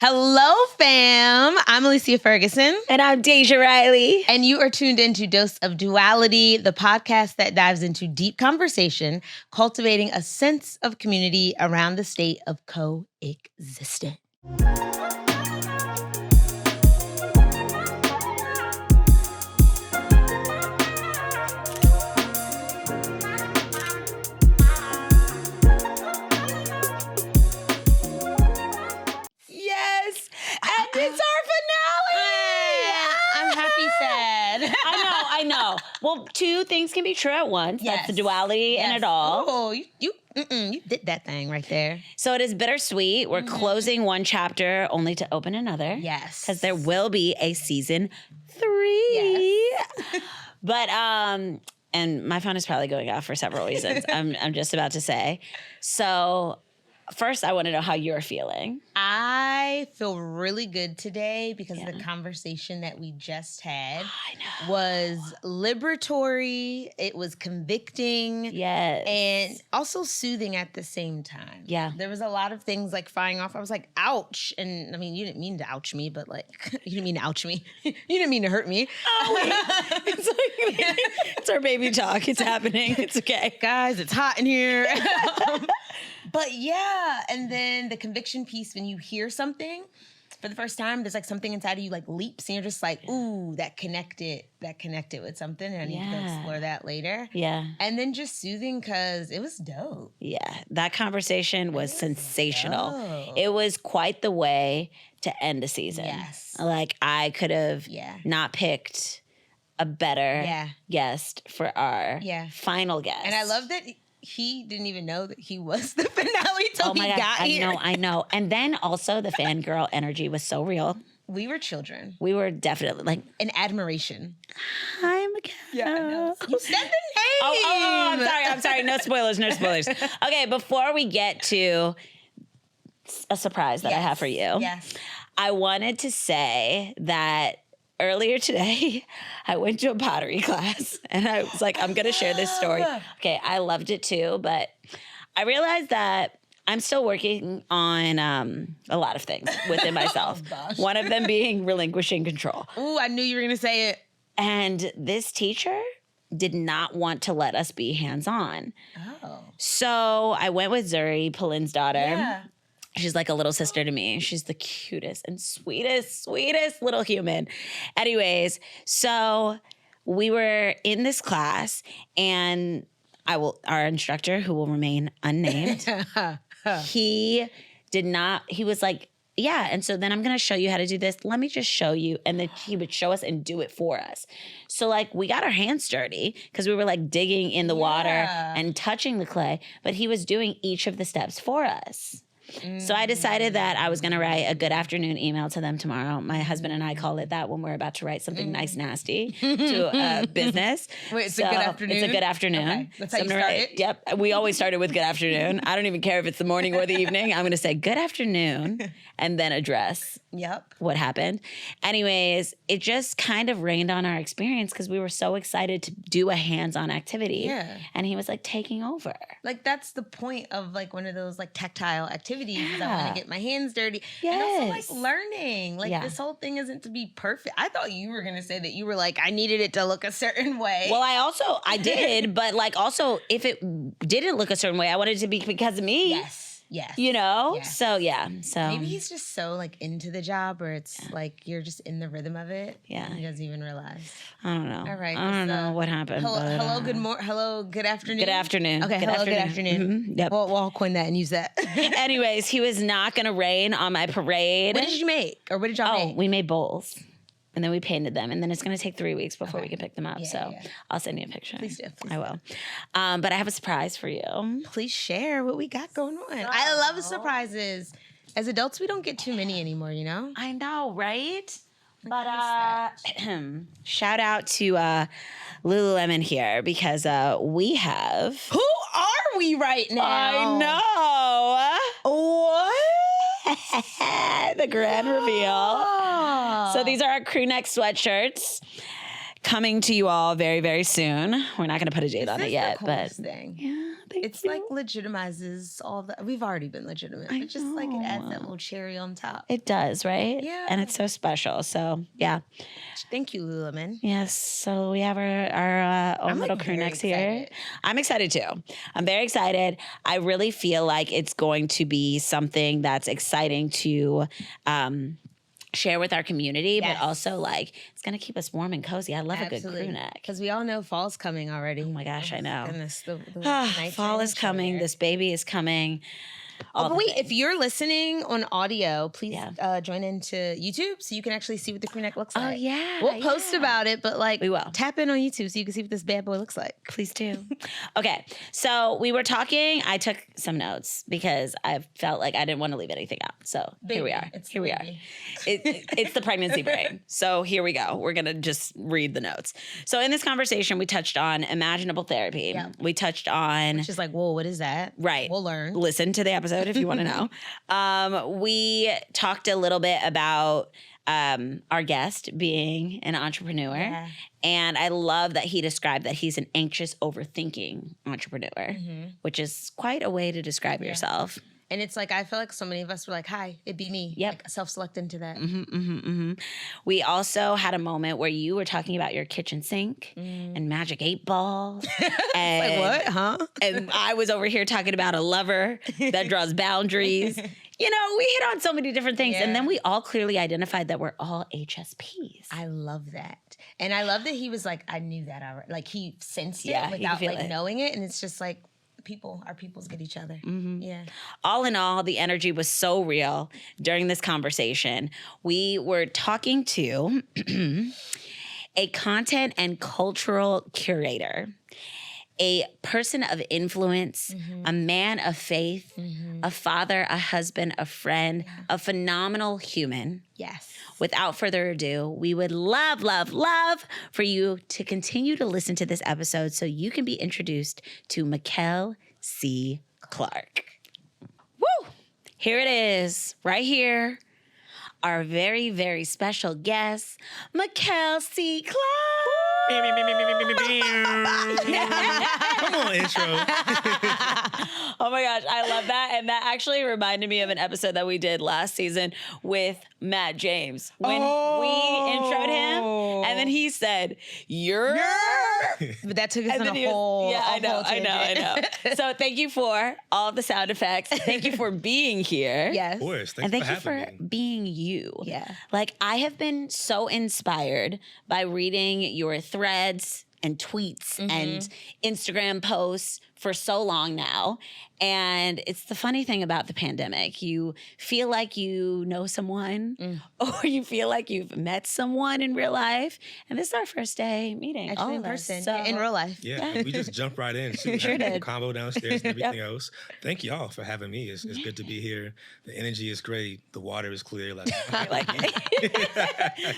Hello, fam. I'm Alicia Ferguson. And I'm Deja Riley. And you are tuned into Dose of Duality, the podcast that dives into deep conversation, cultivating a sense of community around the state of coexistence. And it's our finale. I'm happy sad. I know. Well, two things can be true at once. Yes. That's the duality in it all. Oh, you did that thing right there. So it is bittersweet. We're closing one chapter only to open another. Yes. Because there will be a season 3. Yes. But, and my phone is probably going off for several reasons. I'm just about to say. So first, I want to know how you're feeling. I feel really good today because the conversation that we just had was liberatory. It was convicting. Yes. And also soothing at the same time. Yeah. There was a lot of things like firing off. I was like, ouch. And I mean, you didn't mean to ouch me, but like, you didn't mean to ouch me. You didn't mean to hurt me. Oh, wait. It's our baby talk. It's happening. It's okay. Guys, it's hot in here. But yeah, and then the conviction piece, when you hear something for the first time, there's like something inside of you like leaps and you're just like, ooh, that connected with something, and I need to explore that later. Yeah. And then just soothing because it was dope. Yeah, that conversation was sensational. dope. It was quite the way to end a season. Yes. Like I could have not picked a better guest for our final guest. And I love that he didn't even know that he was the finale till he got here. I know. And then also the fangirl energy was so real. We were children. We were definitely like in admiration. Hi, Michelle. Yeah, I know. You said the name. Oh, I'm sorry. No spoilers. Okay, before we get to a surprise that I have for you, I wanted to say that earlier today, I went to a pottery class and I was like, I'm going to share this story. Okay, I loved it too, but I realized that I'm still working on a lot of things within myself. One of them being relinquishing control. Ooh, I knew you were going to say it. And this teacher did not want to let us be hands-on. Oh. So I went with Zuri, Pauline's daughter. Yeah. She's like a little sister to me. She's the cutest and sweetest little human. Anyways, so we were in this class and our instructor, who will remain unnamed, he was like, yeah. And so then I'm going to show you how to do this. Let me just show you. And then he would show us and do it for us. So like we got our hands dirty because we were like digging in the water and touching the clay, but he was doing each of the steps for us. So I decided that I was going to write a good afternoon email to them tomorrow. My husband and I call it that when we're about to write something nice, nasty to a business. Wait, it's a good afternoon? It's a good afternoon. Okay. That's how you started? Yep. We always started with good afternoon. I don't even care if it's the morning or the evening. I'm going to say good afternoon and then address what happened. Anyways, it just kind of rained on our experience because we were so excited to do a hands-on activity. Yeah. And he was like taking over. Like that's the point of like one of those like tactile activities. I want to get my hands dirty. And also like learning. Like this whole thing isn't to be perfect. I thought you were going to say that you were like, I needed it to look a certain way. Well, I did, but like also if it didn't look a certain way, I wanted it to be because of me. Yes. You know? Yes. So maybe he's just so like into the job where it's like you're just in the rhythm of it. Yeah. And he doesn't even realize. I don't know. All right. I don't know what happened. Hello, good afternoon. Good afternoon. Okay, good afternoon. Mm-hmm. Yep. We'll all coin that and use that. Anyways, he was not going to rain on my parade. What did you make? Or what did y'all make? We made bowls. And then we painted them. And then it's going to take 3 weeks before we can pick them up. I'll send you a picture. Please do. I will. But I have a surprise for you. Please share what we got going on. I love surprises. As adults, we don't get too many anymore, you know? I know, right? But shout out to Lululemon here because we have... Who are we right now? I know. What? The grand reveal. So these are our crew neck sweatshirts. coming to you all very, very soon. We're not going to put a date on it yet, but thing. yeah, It's like legitimizes all the. We've already been legitimate, but just like it adds that little cherry on top. It does, right? Yeah. And it's so special. So yeah. Thank you, Lululemon. Yes. So we have our own little crew next here. I'm excited too. I'm very excited. I really feel like it's going to be something that's exciting to share with our community, but also like it's gonna keep us warm and cozy. I love a good crew neck. Because we all know fall's coming already. Oh my gosh, I know. Goodness, Fall is coming. This baby is coming. Oh, but wait, if you're listening on audio, please join into YouTube so you can actually see what the crew neck looks like. Oh, yeah. We'll post about it, but like, we will. Tap in on YouTube so you can see what this bad boy looks like. Please do. Okay, so we were talking. I took some notes because I felt like I didn't want to leave anything out. So here we are. Here we are. It's the pregnancy brain. So here we go. We're going to just read the notes. So in this conversation, we touched on imaginable therapy. Yeah. We touched on... Which is like, whoa, what is that? Right. We'll learn. Listen to the episode if you want to know. We talked a little bit about our guest being an entrepreneur. Yeah. And I love that he described that he's an anxious, overthinking entrepreneur, which is quite a way to describe yourself. And it's like, I feel like so many of us were like, hi, it'd be me. Yep. Like, self-select into that. We also had a moment where you were talking about your kitchen sink and Magic 8 Ball. And, like, what? Huh? And I was over here talking about a lover that draws boundaries. You know, we hit on so many different things. Yeah. And then we all clearly identified that we're all HSPs. I love that. And I love that he was like, I knew that already. Like, he sensed it without like knowing it. And it's just like, our peoples get each other. Yeah. All in all, the energy was so real during this conversation. We were talking to a content and cultural curator, a person of influence, a man of faith, a father, a husband, a friend, a phenomenal human. Yes. Without further ado, we would love, love, love for you to continue to listen to this episode so you can be introduced to Michell C. Clark. Woo! Here it is, right here. Our very, very special guest, Michell C. Clark. Come on, intro. Oh my gosh, I love that. And that actually reminded me of an episode that we did last season with Matt James. When we introed him, and then he said, you're... But that took us on a whole... Yeah, I know. So thank you for all the sound effects. Thank you for being here. Yes. Of course. Thank you for being you. Yeah. Like, I have been so inspired by reading your threads and tweets and Instagram posts for so long now. And it's the funny thing about the pandemic. You feel like you know someone or you feel like you've met someone in real life. And this is our first day meeting. Actually, in person, So, in real life. Yeah, we just jumped right in. So Sure did. Combo downstairs and everything else. Thank y'all for having me. It's good to be here. The energy is great. The water is clear. Like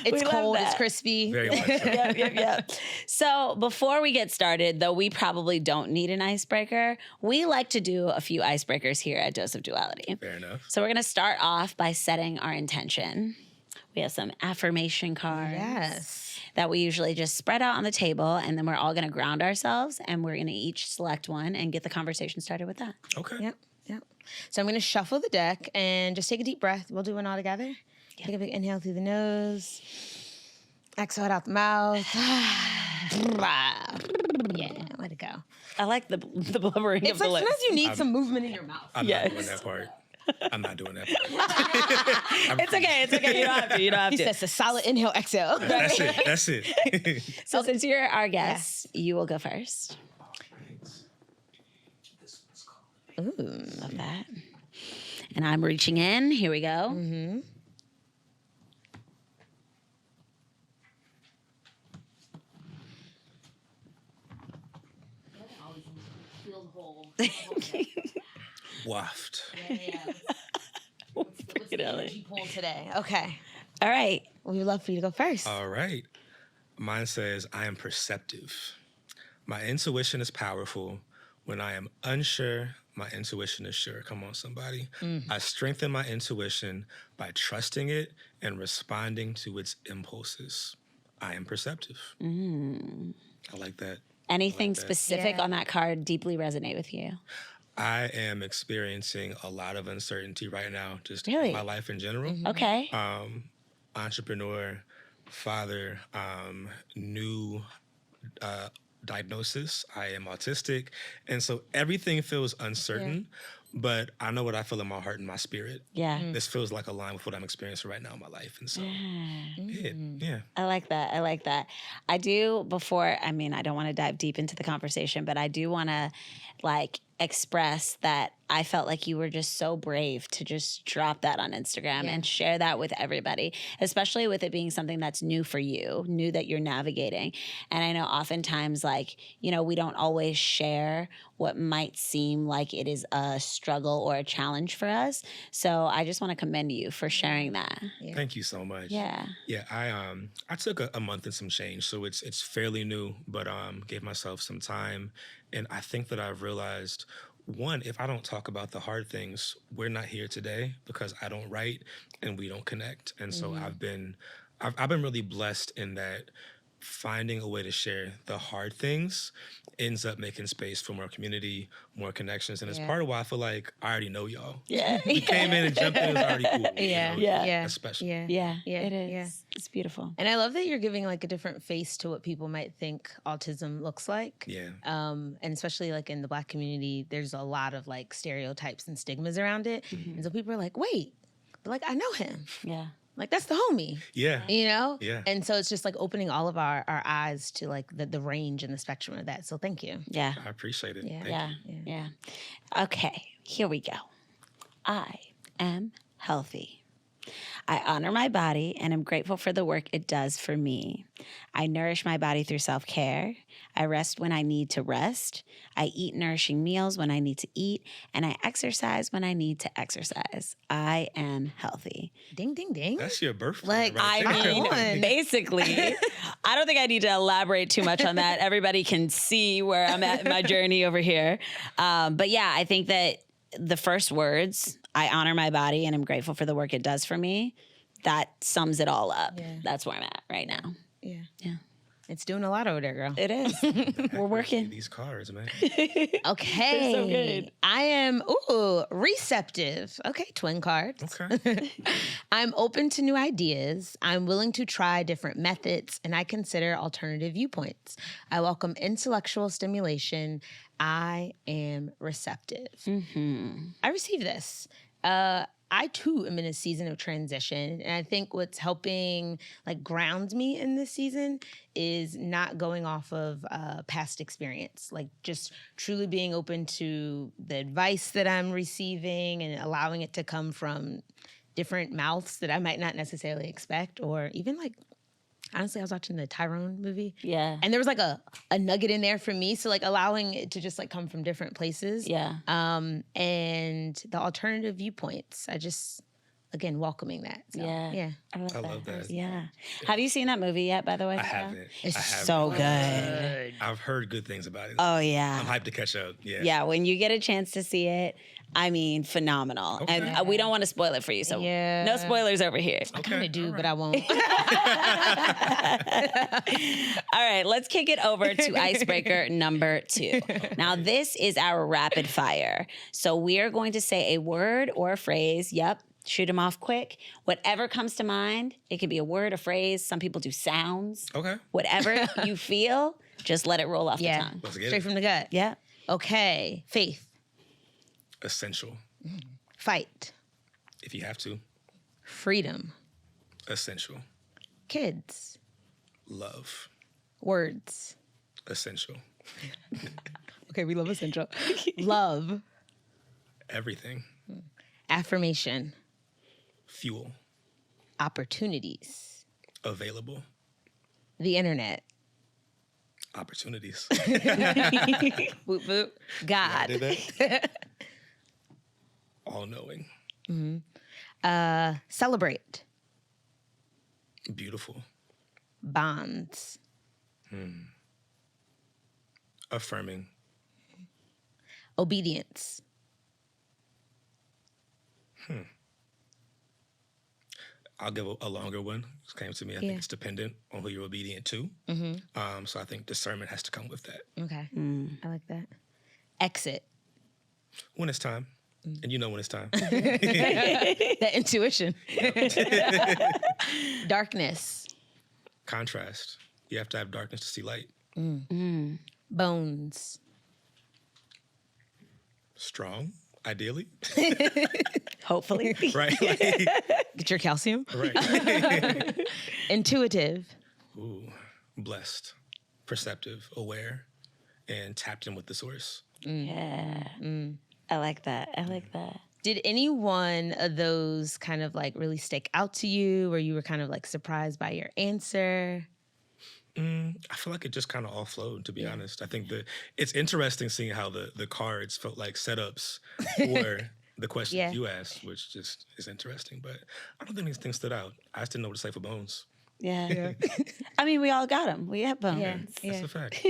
It's cold. It's crispy. Very much so. Yep. So before we get started, though we probably don't need an icebreaker, we like to do a few icebreakers here at Dose of Duality. Fair enough. So we're going to start off by setting our intention. We have some affirmation cards that we usually just spread out on the table, and then we're all going to ground ourselves, and we're going to each select one and get the conversation started with that. Okay. Yep. So I'm going to shuffle the deck and just take a deep breath. We'll do one all together. Yep. Take a big inhale through the nose. Exhale it out the mouth. Yeah, let it go. I like the blubbering It's of the like lips. sometimes you need some movement in your mouth. I'm not doing that part. It's okay. You don't have to. He says a solid inhale, exhale. That's it. So since you're our guest, you will go first. Ooh. Love that. And I'm reaching in. Here we go. Waft. What's the energy pool today? Okay. All right. We would love for you to go first. All right. Mine says, I am perceptive. My intuition is powerful. When I am unsure, my intuition is sure. Come on, somebody. I strengthen my intuition by trusting it and responding to its impulses. I am perceptive. I like that. Anything that. specific Yeah. on that card deeply resonate with you? I am experiencing a lot of uncertainty right now, just Really? in my life in general. Okay. Entrepreneur, father, new diagnosis. I am autistic. And so everything feels uncertain, but I know what I feel in my heart and my spirit. Yeah. This feels like aligned with what I'm experiencing right now in my life. And so, yeah. I like that. I like that. I do before, I mean, I don't want to dive deep into the conversation, but I do want to like express that I felt like you were just so brave to just drop that on Instagram and share that with everybody, especially with it being something that's new for you, new that you're navigating. And I know oftentimes, like, you know, we don't always share what might seem like it is a struggle or a challenge for us. So I just want to commend you for sharing that. Thank you so much. Yeah. Yeah, I took a month and some change, so it's fairly new, but gave myself some time, and I think that I've realized, one, if I don't talk about the hard things, we're not here today because I don't write and we don't connect, and so I've been really blessed in that finding a way to share the hard things ends up making space for more community, more connections, and it's part of why I feel like I already know y'all. Yeah. We came in and jumped in, it was already cool. Yeah. You know? Yeah. That's special. Yeah. Yeah, Yeah. it is. Yeah. It's beautiful. And I love that you're giving like a different face to what people might think autism looks like. Yeah. And especially like in the Black community, there's a lot of like stereotypes and stigmas around it. And so people are like, wait, but like I know him. Yeah. Like that's the homie. Yeah. You know? Yeah. And so it's just like opening all of our eyes to like the range and the spectrum of that. So thank you. Yeah. I appreciate it. Yeah. Thank you. Yeah. Okay, here we go. I am healthy. I honor my body and am grateful for the work it does for me. I nourish my body through self-care. I rest when I need to rest. I eat nourishing meals when I need to eat, and I exercise when I need to exercise. I am healthy. Ding, ding, ding. That's your birthday. Like, right I there. mean, basically, I don't think I need to elaborate too much on that. Everybody can see where I'm at in my journey over here. But yeah, I think that the first words, I honor my body and I'm grateful for the work it does for me, that sums it all up. Yeah. That's where I'm at right now. Yeah. Yeah. It's doing a lot over there, girl. It is. We're working. These cards, man. Okay. They're so good. I am, receptive. Okay, twin cards. Okay. I'm open to new ideas. I'm willing to try different methods, and I consider alternative viewpoints. I welcome intellectual stimulation. I am receptive. I receive this. I too am in a season of transition, and I think what's helping like ground me in this season is not going off of past experience, like just truly being open to the advice that I'm receiving and allowing it to come from different mouths that I might not necessarily expect, or even like, honestly, I was watching the Tyrone movie. Yeah. And there was like a nugget in there for me. So like allowing it to just like come from different places. Yeah. And the alternative viewpoints. I just, again, welcoming that. So, Yeah. Yeah. I love that. Yeah. Have you seen that movie yet, by the way? I haven't. It's I haven't. So good. I've heard good things about it. Oh, yeah. I'm hyped to catch up. Yeah. Yeah, when you get a chance to see it, I mean, phenomenal. Okay. And we don't want to spoil it for you, so Yeah. no spoilers over here. I kind of do, all but I won't. All right, let's kick it over to icebreaker number 2. Now, this is our rapid fire. So we are going to say a word or a phrase. Yep, shoot them off quick. Whatever comes to mind. It could be a word, a phrase. Some people do sounds. Okay. Whatever you feel, just let it roll off the Yeah. tongue. Let's get Straight it. from the gut. Yeah. Okay. Faith. Essential. Fight. If you have to. Freedom. Essential. Kids. Love. Words. Essential. Okay, we love essential. Love. Everything. Affirmation. Fuel. Opportunities. Available. The internet. Opportunities. Boop, boop. God. Did that? All knowing. Celebrate. Beautiful. Bonds. Affirming. Obedience. I'll give a longer one. It came to me. I think it's dependent on who you're obedient to. So I think discernment has to come with that. Okay. I like that. Exit. When it's time. And you know when it's time. That intuition. Darkness. Contrast. You have to have darkness to see light. Bones. Strong, ideally. Hopefully. Right? Like, Get your calcium. right. Intuitive. Ooh, blessed, perceptive, aware, and tapped in with the source. Yeah. I like that. Did any one of those kind of like really stick out to you, where you were kind of like surprised by your answer? I feel like it just kind of all flowed, to be honest. I think it's interesting seeing how the cards felt like setups for the questions you asked, which just is interesting. But I don't think these things stood out. I just didn't know what to say for bones. Yeah. I mean, we all got them. We have bones. That's a fact.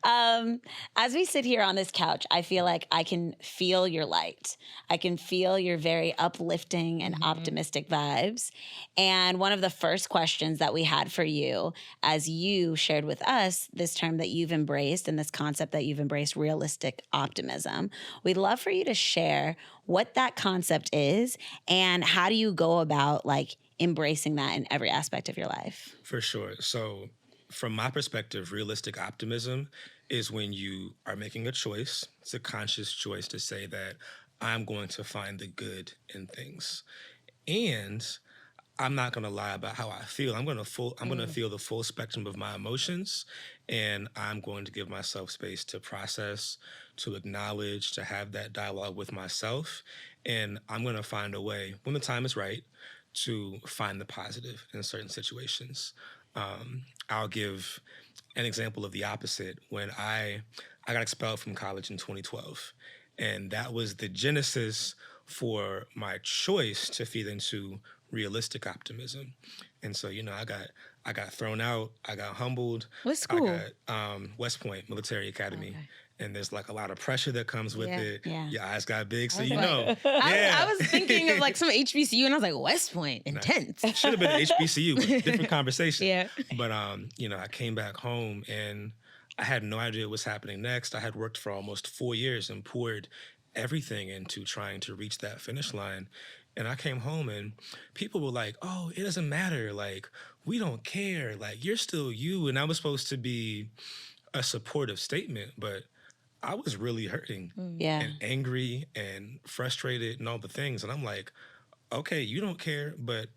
As we sit here on this couch, I feel like I can feel your light. I can feel your very uplifting and optimistic vibes. And one of the first questions that we had for you, as you shared with us this term that you've embraced and this concept that you've embraced, realistic optimism, we'd love for you to share what that concept is and how do you go about like embracing that in every aspect of your life. For sure. So from my perspective, realistic optimism is when you are making a choice. It's a conscious choice to say that I'm going to find the good in things. And I'm not going to lie about how I feel. I'm going to feel the full spectrum of my emotions, and I'm going to give myself space to process, to acknowledge, to have that dialogue with myself. And I'm going to find a way, when the time is right, to find the positive in certain situations. I'll give an example of the opposite. When I got expelled from college in 2012, and that was the genesis for my choice to feed into realistic optimism. And so, I got thrown out, I got humbled. What school? I got West Point Military Academy. Okay. And there's like a lot of pressure that comes with it. Yeah. Your eyes got big, so I was thinking of like some HBCU, and I was like, West Point, intense. Should have been HBCU, but different conversation. Yeah. But I came back home and I had no idea what's happening next. I had worked for almost 4 years and poured everything into trying to reach that finish line. And I came home and people were like, oh, it doesn't matter. Like, we don't care. Like, you're still you. And I was supposed to be a supportive statement, but I was really hurting and angry and frustrated and all the things. And I'm like, okay, you don't care, but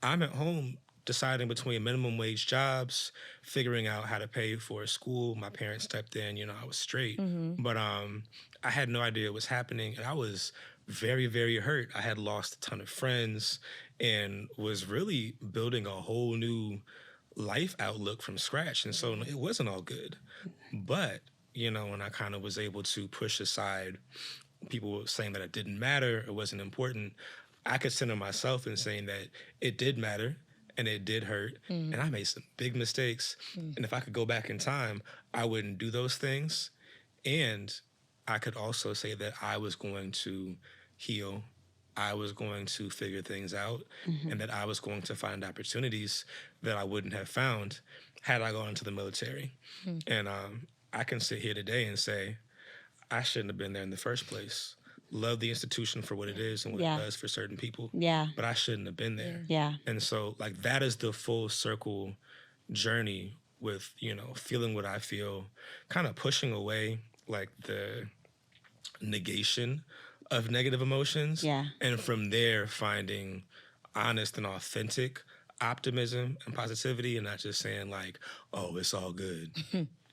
I'm at home deciding between minimum wage jobs, figuring out how to pay for school. My parents stepped in, I was straight. But I had no idea what was happening. And I was very, very hurt. I had lost a ton of friends and was really building a whole new life outlook from scratch. And so it wasn't all good. But when I kind of was able to push aside people saying that it didn't matter, it wasn't important, I could center myself in saying that it did matter and it did hurt, and I made some big mistakes. And if I could go back in time, I wouldn't do those things. And I could also say that I was going to heal, I was going to figure things out, and that I was going to find opportunities that I wouldn't have found had I gone into the military. And I can sit here today and say, I shouldn't have been there in the first place. Love the institution for what it is and what it does for certain people. Yeah. But I shouldn't have been there. Yeah. And so, like, that is the full circle journey with, feeling what I feel, kind of pushing away, like, the negation of negative emotions. Yeah. And from there, finding honest and authentic optimism and positivity, and not just saying, like, oh, it's all good.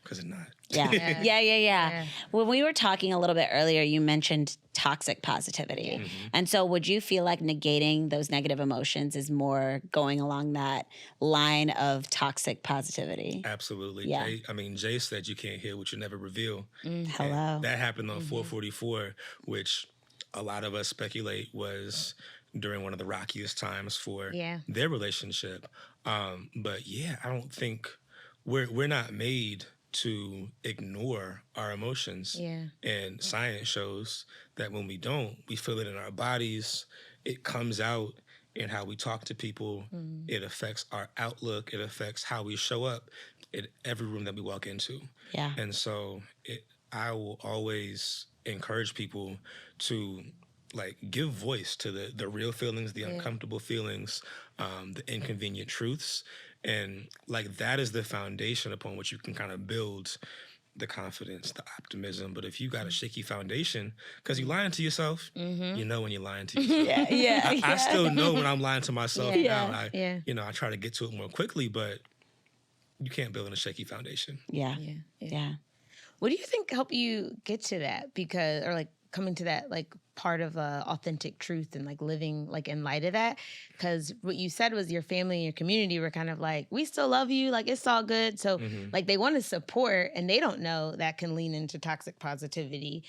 Because it's not. Yeah. When we were talking a little bit earlier, you mentioned toxic positivity. And so would you feel like negating those negative emotions is more going along that line of toxic positivity? Absolutely. Yeah. Jay said you can't hear what you never reveal. Hello. And that happened on 444, which a lot of us speculate was during one of the rockiest times for their relationship. But I don't think we're not made to ignore our emotions. Yeah. And science shows that when we don't, we feel it in our bodies. It comes out in how we talk to people. It affects our outlook. It affects how we show up in every room that we walk into. Yeah. And so I will always encourage people to like give voice to the real feelings, the uncomfortable feelings, the inconvenient truths. And like that is the foundation upon which you can kind of build the confidence, the optimism. But if you got a shaky foundation, because you're lying to yourself, you know when you're lying to yourself. I still know when I'm lying to myself now. I try to get to it more quickly, but you can't build on a shaky foundation. Yeah. What do you think helped you get to that? Because, or like coming to that like part of authentic truth and like living like in light of that? Because what you said was your family and your community were kind of like, we still love you, like it's all good. So like they want to support and they don't know that can lean into toxic positivity.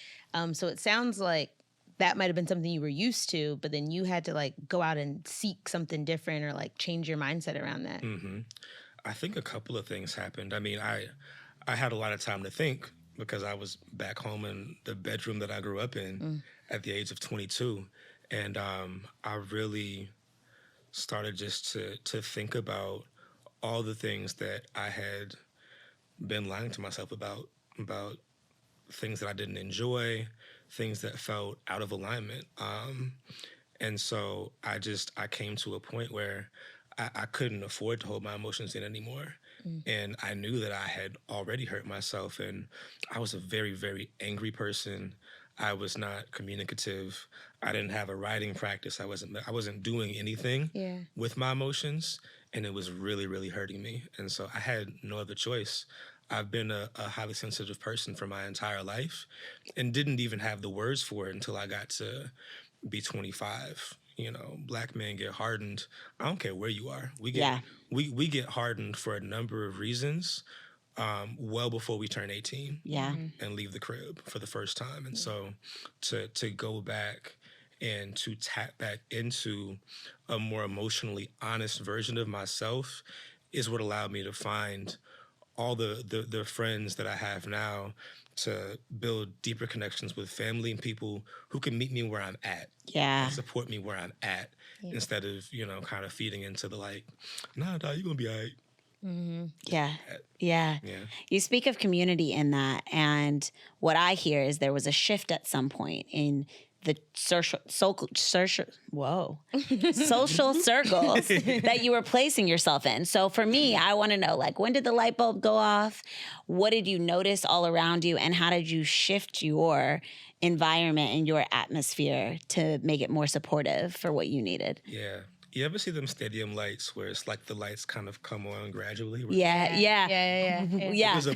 So it sounds like that might have been something you were used to, but then you had to like go out and seek something different or like change your mindset around that. I think a couple of things happened. I mean, I had a lot of time to think because I was back home in the bedroom that I grew up in at the age of 22. And I really started just to think about all the things that I had been lying to myself about things that I didn't enjoy, things that felt out of alignment. And so I came to a point where I couldn't afford to hold my emotions in anymore. And I knew that I had already hurt myself, and I was a very, very angry person. I was not communicative. I didn't have a writing practice. I wasn't doing anything with my emotions, and it was really, really hurting me. And so I had no other choice. I've been a highly sensitive person for my entire life and didn't even have the words for it until I got to be 25. Black men get hardened. I don't care where you are. We get hardened for a number of reasons well before we turn 18 and leave the crib for the first time. And so to go back and to tap back into a more emotionally honest version of myself is what allowed me to find all the friends that I have now, to build deeper connections with family and people who can meet me where I'm at. And support me where I'm at instead of, kind of feeding into the like, nah, dog, you're going to be all right. Yeah. You speak of community in that. And what I hear is there was a shift at some point in the social circles that you were placing yourself in. So for me, I want to know, like, when did the light bulb go off? What did you notice all around you? And how did you shift your environment and your atmosphere to make it more supportive for what you needed? Yeah. You ever see them stadium lights where it's like the lights kind of come on gradually? Yeah.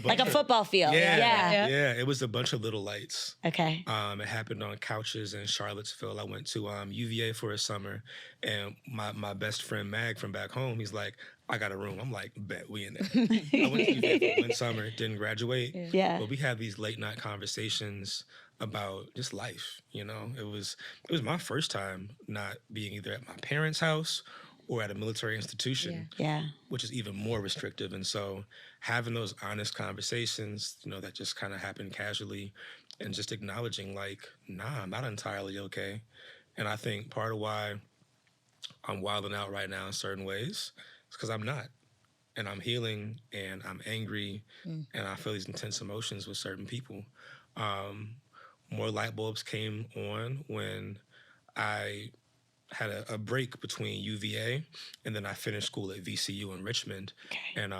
Like a football field. Yeah. It was a bunch of little lights. Okay. It happened on couches in Charlottesville. I went to UVA for a summer, and my best friend Mag from back home, he's like, I got a room. I'm like, bet, we in there. I went to UVA for one summer, didn't graduate. But we had these late night conversations about just life. It was my first time not being either at my parents' house or at a military institution, which is even more restrictive. And so having those honest conversations, that just kind of happened casually, and just acknowledging like, nah, I'm not entirely okay. And I think part of why I'm wilding out right now in certain ways is because I'm not. And I'm healing, and I'm angry, and I feel these intense emotions with certain people. More light bulbs came on when I had a break between UVA, and then I finished school at VCU in Richmond. Okay. And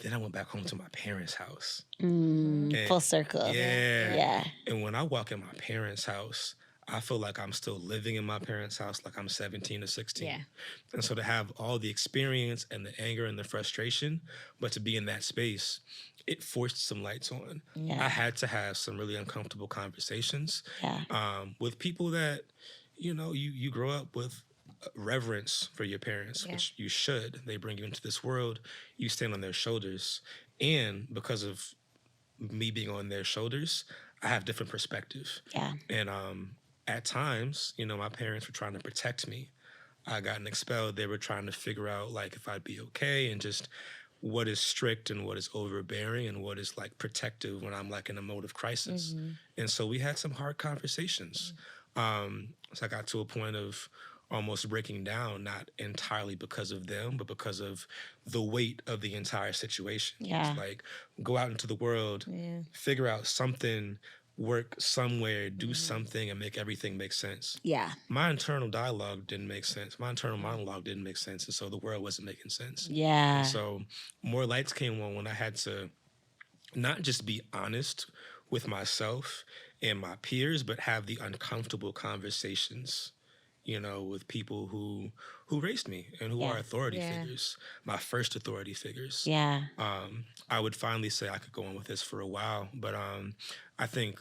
then I went back home to my parents' house. Full circle. Yeah. And when I walk in my parents' house, I feel like I'm still living in my parents' house, like I'm 17 or 16. Yeah. And so to have all the experience and the anger and the frustration, but to be in that space, it forced some lights on. I had to have some really uncomfortable conversations with people that, you grow up with reverence for your parents, which you should. They bring you into this world. You stand on their shoulders. And because of me being on their shoulders, I have different perspective. Yeah. And at times, my parents were trying to protect me. I gotten expelled. They were trying to figure out, like, if I'd be okay, and just what is strict and what is overbearing and what is, like, protective when I'm, like, in a mode of crisis. And so we had some hard conversations. So I got to a point of, almost breaking down, not entirely because of them, but because of the weight of the entire situation. Yeah. It's like, go out into the world, figure out something, work somewhere, do something, and make everything make sense. Yeah. My internal dialogue didn't make sense. My internal monologue didn't make sense. And so the world wasn't making sense. Yeah. And so more lights came on when I had to not just be honest with myself and my peers, but have the uncomfortable conversations, with people who raised me and who are authority figures, my first authority figures. Yeah. I would finally say I could go on with this for a while, but I think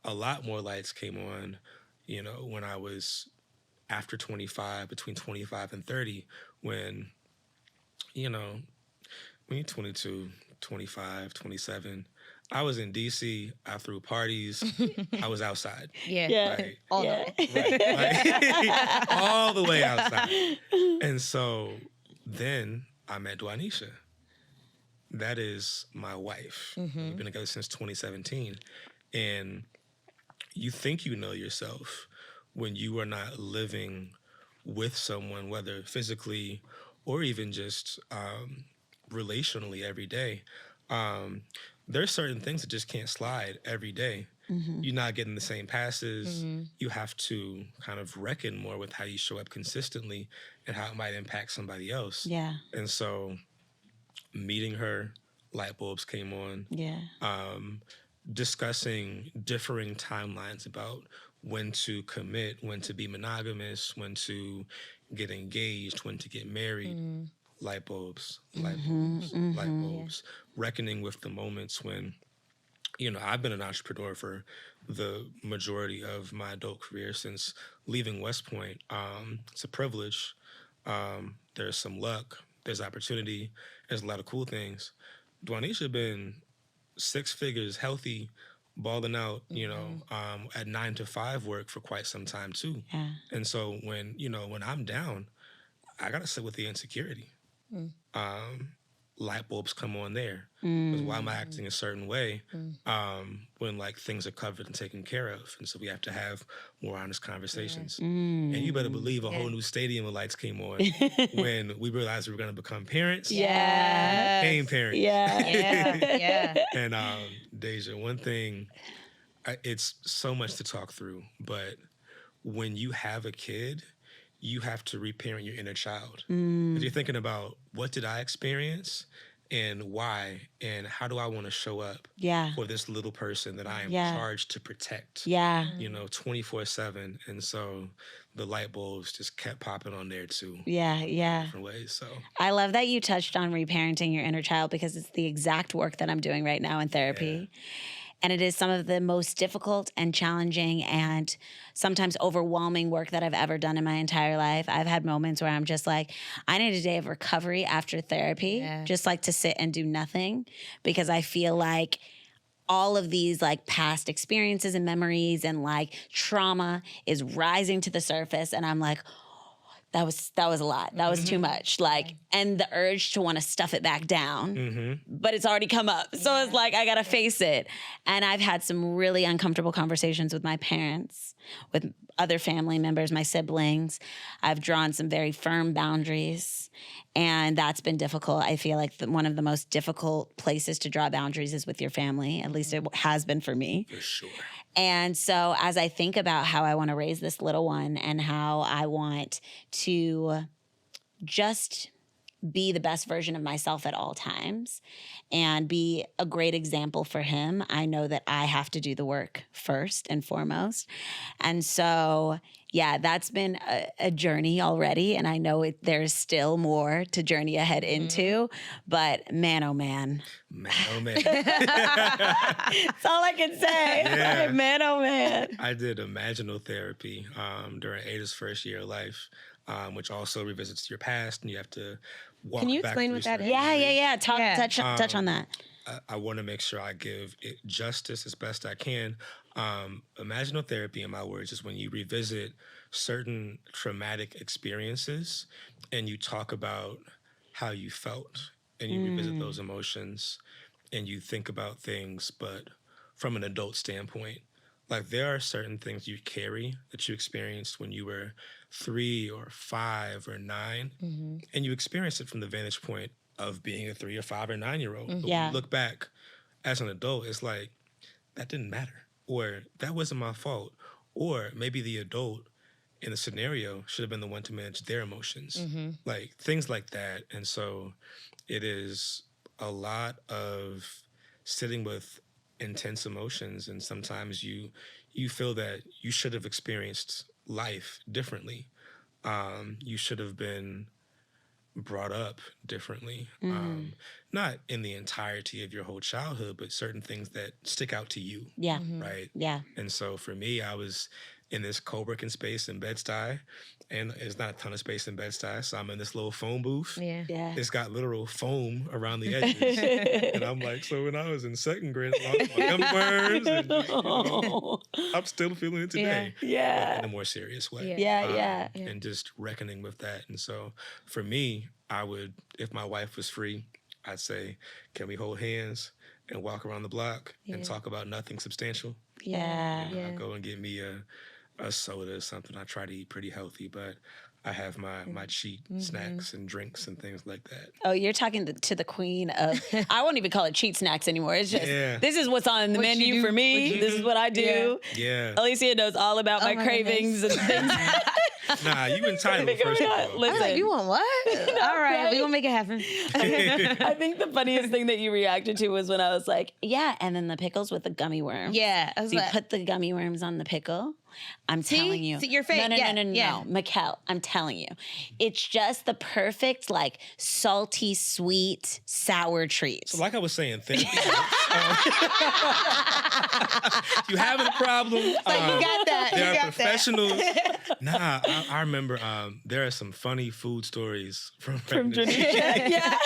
a lot more lights came on, when I was after 25, between 25 and 30, when you're 22, 25, 27, I was in DC. I threw parties. I was outside. Yeah. Right? All Right. Like, all the way outside. And so then I met Duanisha. That is my wife. We've been together since 2017. And you think you know yourself when you are not living with someone, whether physically or even just relationally every day. There's certain things that just can't slide every day. You're not getting the same passes. You have to kind of reckon more with how you show up consistently and how it might impact somebody else. Yeah. And so meeting her, light bulbs came on. Yeah. Discussing differing timelines about when to commit, when to be monogamous, when to get engaged, when to get married. Light bulbs, light bulbs. Reckoning with the moments when, I've been an entrepreneur for the majority of my adult career since leaving West Point. It's a privilege. There's some luck. There's opportunity. There's a lot of cool things. Duanisha been 6 figures, healthy, balling out, at 9 to 5 work for quite some time too. Yeah. And so when I'm down, I gotta sit with the insecurity. Light bulbs come on there. Because why am I acting a certain way when things are covered and taken care of? And so we have to have more honest conversations. And you better believe a whole new stadium of lights came on when we realized we were going to become parents. Yeah. Pain parents. Yeah. And Deja, one thing, it's so much to talk through, but when you have a kid, you have to reparent your inner child. Because you're thinking about, what did I experience and why, and how do I want to show up for this little person that I am charged to protect, 24/7. And so the light bulbs just kept popping on there too. Different ways. So I love that you touched on reparenting your inner child, because it's the exact work that I'm doing right now in therapy. And it is some of the most difficult and challenging and sometimes overwhelming work that I've ever done in my entire life. I've had moments where I'm just like, I need a day of recovery after therapy, just to sit and do nothing, because I feel like all of these past experiences and memories and trauma is rising to the surface. And I'm like, that was a lot. That was too much. And the urge to want to stuff it back down, but it's already come up. So it's I got to face it. And I've had some really uncomfortable conversations with my parents, with other family members, my siblings. I've drawn some very firm boundaries, and that's been difficult. I feel like one of the most difficult places to draw boundaries is with your family. At least it has been for me. for sure. And so as I think about how I want to raise this little one and how I want to just be the best version of myself at all times and be a great example for him, I know that I have to do the work first and foremost. And so, that's been a journey already. And I know there's still more to journey ahead into, but man, oh man. Man, oh man. That's all I can say. Yeah. Man, oh man. I did imaginal therapy during Ada's first year of life, which also revisits your past, and you have to walk Can you back explain through what that certain is? Yeah. memories. Touch on that. I want to make sure I give it justice as best I can. Imaginal therapy, in my words, is when you revisit certain traumatic experiences and you talk about how you felt and you revisit those emotions and you think about things, but from an adult standpoint. Like there are certain things you carry that you experienced when you were 3 or 5 or 9, and you experience it from the vantage point of being a 3 or 5 or 9-year-old. But when you look back as an adult, it's like, that didn't matter, or that wasn't my fault, or maybe the adult in the scenario should have been the one to manage their emotions, like things like that. And so it is a lot of sitting with intense emotions, and sometimes you feel that you should have experienced life differently. You should have been brought up differently. Not in the entirety of your whole childhood, but certain things that stick out to you. Yeah. Right. Yeah. And so for me, I was in this co-working space in Bed-Stuy, and there's not a ton of space in Bed-Stuy, so I'm in this little phone booth. Yeah. It's got literal foam around the edges. And I'm like, so when I was in second grade, I lost my gummy worms, and I'm still feeling it today. Yeah. But in a more serious way. Yeah. And just reckoning with that. And so for me, I would, if my wife was free, I'd say, can we hold hands and walk around the block and talk about nothing substantial? Yeah. I'll go and get me a soda or something. I try to eat pretty healthy, but I have my cheat snacks and drinks and things like that. Oh, you're talking to the queen of, I won't even call it cheat snacks anymore. It's just, this is what's on the menu for me. This is what I do. Yeah. Alicia knows all about my cravings and things. Nah, you entitled, first of all. Listen. Like, you want what? All right, we're going to make it happen. I think the funniest thing that you reacted to was when I was like, yeah, and then the pickles with the gummy worms. Yeah. I was So you like, put the gummy worms on the pickle. I'm telling you. See, your face. No. Michelle, I'm telling you. It's just the perfect, like, salty, sweet, sour treat. So like I was saying, therapy. You having a problem? you got that. There You are got professionals. Nah, I remember there are some funny food stories from Tunisia. Yeah.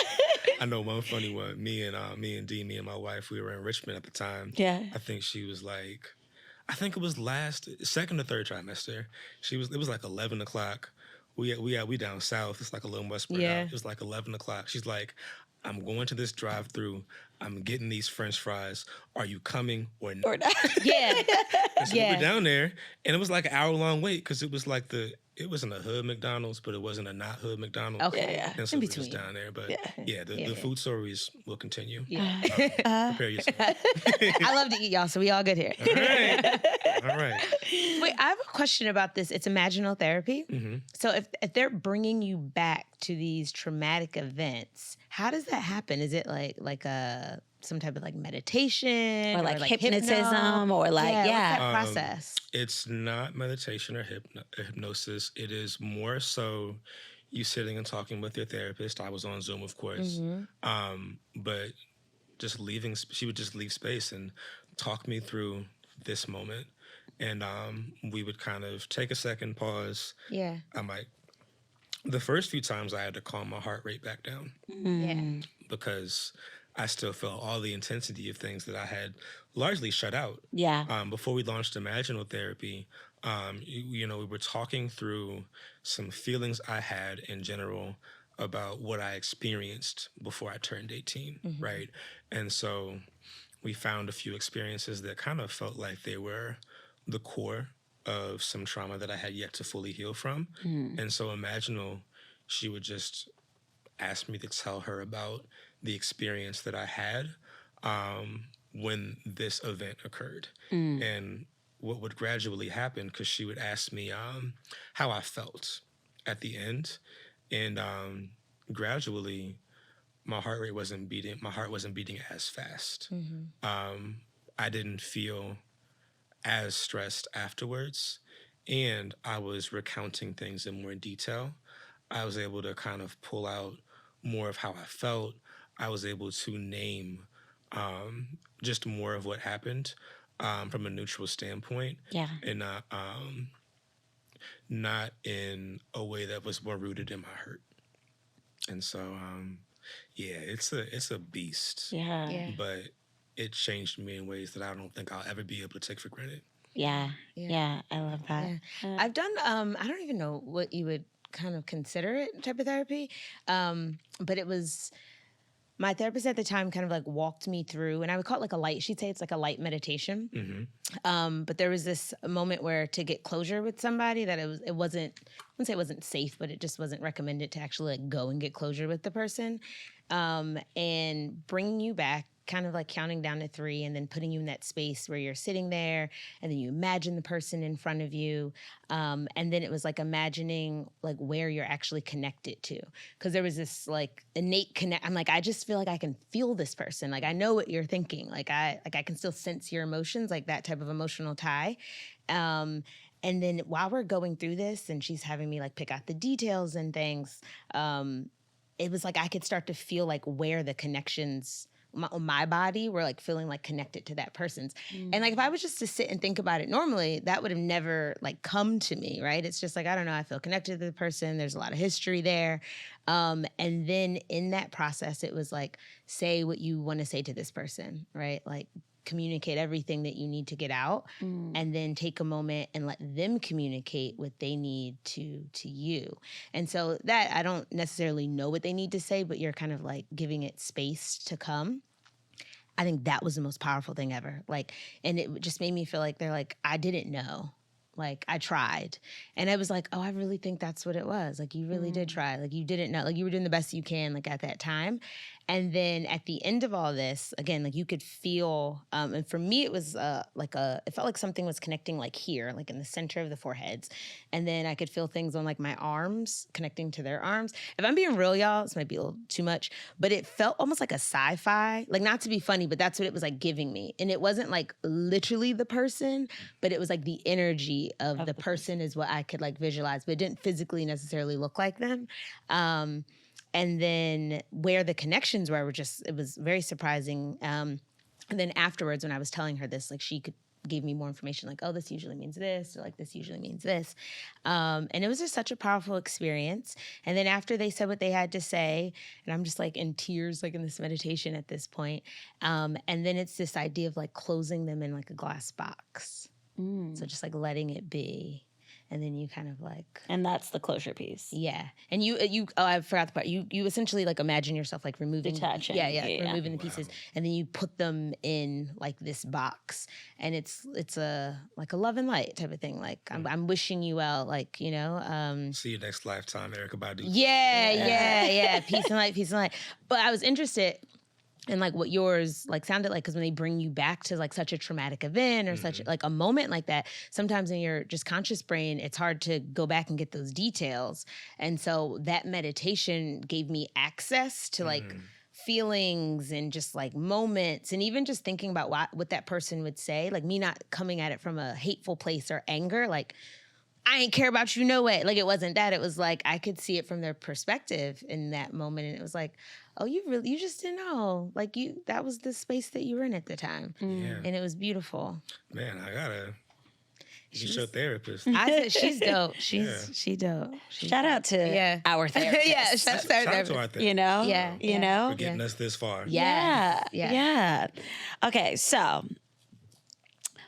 I know one funny one. Me and my wife, we were in Richmond at the time. Yeah. I think she was like, I think it was second or third trimester. It was like 11 o'clock. We down south. It's like a little more spread out. It was like 11 o'clock. She's like, I'm going to this drive-through. I'm getting these French fries. Are you coming or not? Yeah. And so we were down there, and it was like an hour-long wait because it was like it wasn't a hood McDonald's, but it wasn't a not hood McDonald's. Okay. Yeah. And so In we were between. just down there. But the food stories will continue. Yeah. Prepare yourself. I love to eat, y'all, so we all good here. All right. Wait, I have a question about this. It's imaginal therapy. So if they're bringing you back to these traumatic events, how does that happen? Is it like some type of like meditation Or like hypnotism or like, what's that process? It's not meditation or hypnosis. It is more so you sitting and talking with your therapist. I was on Zoom, of course. But just she would just leave space and talk me through this moment. And we would kind of take a second, pause. Yeah. I'm like, the first few times I had to calm my heart rate back down. Yeah. Because I still felt all the intensity of things that I had largely shut out. Yeah. Before we launched Imaginal Therapy, we were talking through some feelings I had in general about what I experienced before I turned 18, right? And so we found a few experiences that kind of felt like they were the core of some trauma that I had yet to fully heal from. And so Imaginal, she would just ask me to tell her about the experience that I had when this event occurred. And what would gradually happen, because she would ask me how I felt at the end. And gradually, my heart wasn't beating as fast. I didn't feel as stressed afterwards. And I was recounting things in more detail. I was able to kind of pull out more of how I felt. I was able to name just more of what happened from a neutral standpoint. Yeah. And not in a way that was more rooted in my hurt. And so, it's a beast. Yeah. But it changed me in ways that I don't think I'll ever be able to take for granted. Yeah. I love that. I've done, I don't even know what you would kind of consider it type of therapy. But it was my therapist at the time kind of like walked me through, and I would call it like a light, she'd say it's like a light meditation. But there was this moment where to get closure with somebody that it wasn't, I wouldn't say it wasn't safe, but it just wasn't recommended to actually like go and get closure with the person. And bringing you back, kind of like counting down to 3 and then putting you in that space where you're sitting there and then you imagine the person in front of you. And then it was like imagining like where you're actually connected to. Cause there was this like innate connect. I'm like, I just feel like I can feel this person. Like I know what you're thinking. Like I can still sense your emotions, like that type of emotional tie. And then while we're going through this and she's having me like pick out the details and things, it was like I could start to feel like where the connections my body were like feeling like connected to that person's. And like if I was just to sit and think about it normally, that would have never like come to me, right? It's just like, I don't know, I feel connected to the person. There's a lot of history there. And then in that process, it was like, say what you want to say to this person, right? Like communicate everything that you need to get out and then take a moment and let them communicate what they need to you. And so that I don't necessarily know what they need to say, but you're kind of like giving it space to come. I think that was the most powerful thing ever. Like, and it just made me feel like they're like, I didn't know. Like I tried. And I was like, oh, I really think that's what it was. Like you really did try. Like you didn't know. Like you were doing the best you can like at that time. And then at the end of all this, again, like you could feel, and for me, it was it felt like something was connecting like here, like in the center of the foreheads. And then I could feel things on like my arms connecting to their arms. If I'm being real, y'all, this might be a little too much, but it felt almost like a sci-fi, like not to be funny, but that's what it was like giving me. And it wasn't like literally the person, but it was like the energy of the person is what I could like visualize, but it didn't physically necessarily look like them. And then where the connections were just, it was very surprising. And then afterwards, when I was telling her this, like she gave me more information, like, oh, this usually means this, or like this usually means this. And it was just such a powerful experience. And then after they said what they had to say, and I'm just like in tears, like in this meditation at this point. And then it's this idea of like closing them in like a glass box. So just like letting it be. And then you kind of like, And that's the closure piece. yeah. And I forgot the part. You essentially like imagine yourself like removing, Detaching. Yeah, removing the pieces, and then you put them in like this box, and it's a like a love and light type of thing. Like I'm wishing you well, like you know. See you next lifetime, Erykah Badu. Yeah. Peace and light. But I was interested. And like what yours like sounded like, because when they bring you back to like such a traumatic event or such like a moment like that, sometimes in your just conscious brain, it's hard to go back and get those details. And so that meditation gave me access to like feelings and just like moments, and even just thinking about what that person would say, like me not coming at it from a hateful place or anger, like I ain't care about you, no way. Like it wasn't that. It was like I could see it from their perspective in that moment, and it was like, oh, you just didn't know. Like that was the space that you were in at the time, and it was beautiful. Man, I gotta. She's your therapist. I said she's dope. She dope. Shout out to our therapist. Yeah, shout out to our therapist. You know? Yeah. You know? For getting us this far. Yeah. Okay, so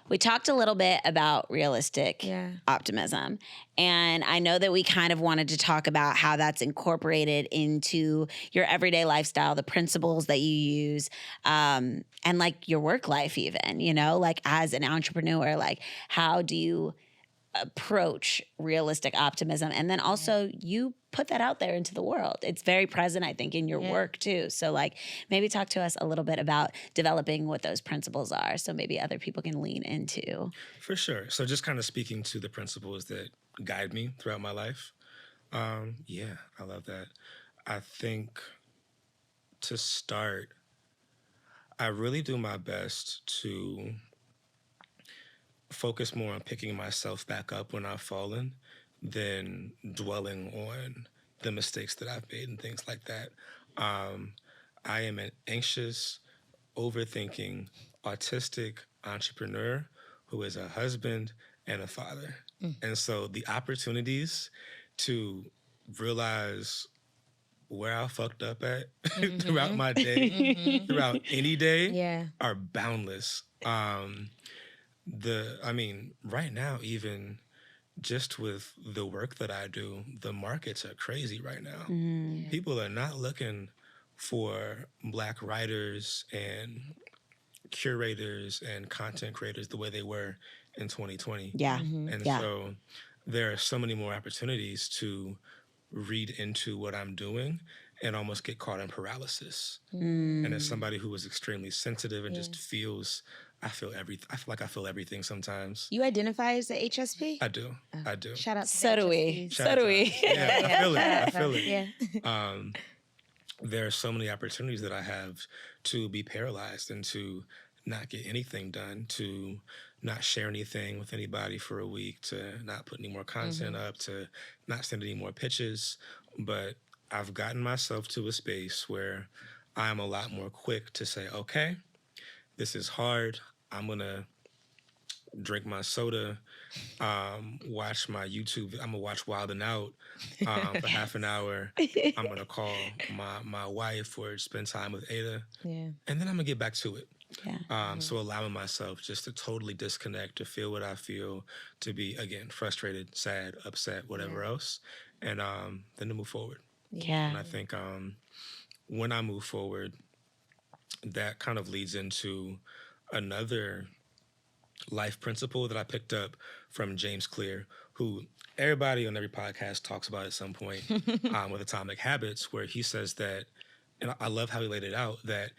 we talked a little bit about realistic optimism. And I know that we kind of wanted to talk about how that's incorporated into your everyday lifestyle, the principles that you use, and like your work life even, you know, like as an entrepreneur, like how do you approach realistic optimism? And then also you put that out there into the world. It's very present, I think, in your work too. So like maybe talk to us a little bit about developing what those principles are so maybe other people can lean into. For sure. So just kind of speaking to the principles that guide me throughout my life. Yeah, I love that. I think to start, I really do my best to focus more on picking myself back up when I've fallen than dwelling on the mistakes that I've made and things like that. I am an anxious, overthinking, autistic entrepreneur who is a husband and a father. And so the opportunities to realize where I fucked up at throughout my day, throughout any day, are boundless. Right now, even just with the work that I do, the markets are crazy right now. People are not looking for Black writers and curators and content creators the way they were in 2020. Yeah. And so there are so many more opportunities to read into what I'm doing and almost get caught in paralysis. And as somebody who is extremely sensitive and just feels, I feel like I feel everything sometimes. You identify as the HSP? I do. I do. Shout out to So do we. HSPs. So do we. Yeah, I feel it. I feel it. Yeah. There are so many opportunities that I have to be paralyzed and to not get anything done, to not share anything with anybody for a week, to not put any more content up, to not send any more pitches. But I've gotten myself to a space where I'm a lot more quick to say, okay, this is hard. I'm going to drink my soda, watch my YouTube. I'm going to watch Wild 'N Out for half an hour. I'm going to call my wife or spend time with Ada. Yeah. And then I'm going to get back to it. Yeah. So allowing myself just to totally disconnect, to feel what I feel, to be, again, frustrated, sad, upset, whatever else, and then to move forward. Yeah. And I think when I move forward, that kind of leads into another life principle that I picked up from James Clear, who everybody on every podcast talks about at some point with Atomic Habits, where he says that, and I love how he laid it out, that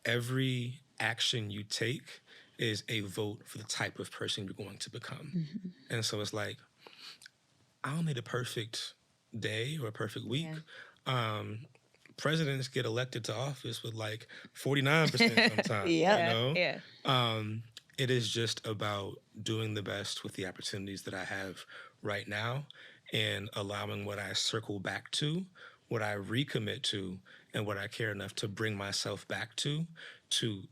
every action you take is a vote for the type of person you're going to become. And so it's like, I don't need a perfect day or a perfect week. Presidents get elected to office with like 49% sometimes. You know? It is just about doing the best with the opportunities that I have right now and allowing what I circle back to, what I recommit to, and what I care enough to bring myself back to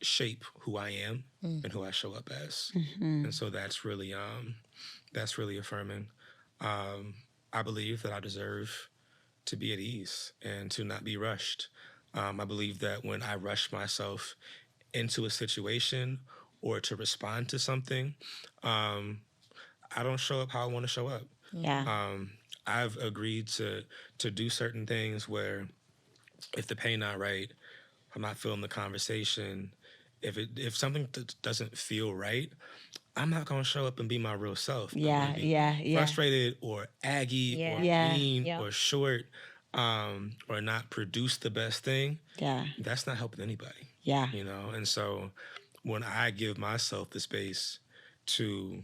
shape who I am and who I show up as. And so that's really affirming. I believe that I deserve to be at ease and to not be rushed. I believe that when I rush myself into a situation or to respond to something, I don't show up how I want to show up. I've agreed to do certain things where if the pay not right, I'm not feeling the conversation. If something doesn't feel right, I'm not gonna show up and be my real self. Frustrated or aggy or mean or short, or not produce the best thing. That's not helping anybody. You know, and so when I give myself the space to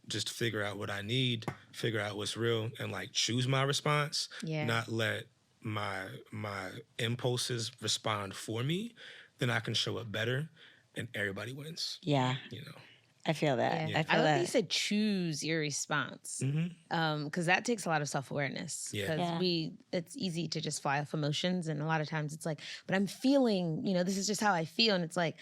just figure out what I need, figure out what's real, and like choose my response, not let my impulses respond for me, then I can show up better and everybody wins. You know. I feel that. I feel I love that. that you said choose your response, because that takes a lot of self-awareness. Because it's easy to just fly off emotions, and a lot of times it's like, but I'm feeling, this is just how I feel, and it's like,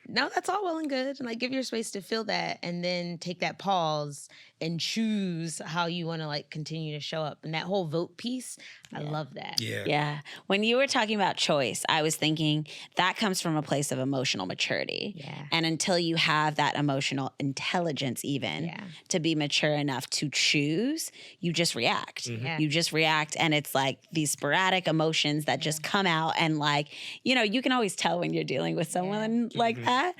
no, that's all well and good. And like, give your space to feel that, and then take that pause and choose how you want to like continue to show up. And that whole vote piece, I love that. When you were talking about choice, I was thinking that comes from a place of emotional maturity. And until you have that emotional intelligence even to be mature enough to choose, you just react. You just react, and it's like these sporadic emotions that just come out, and like, you can always tell when you're dealing with someone like that.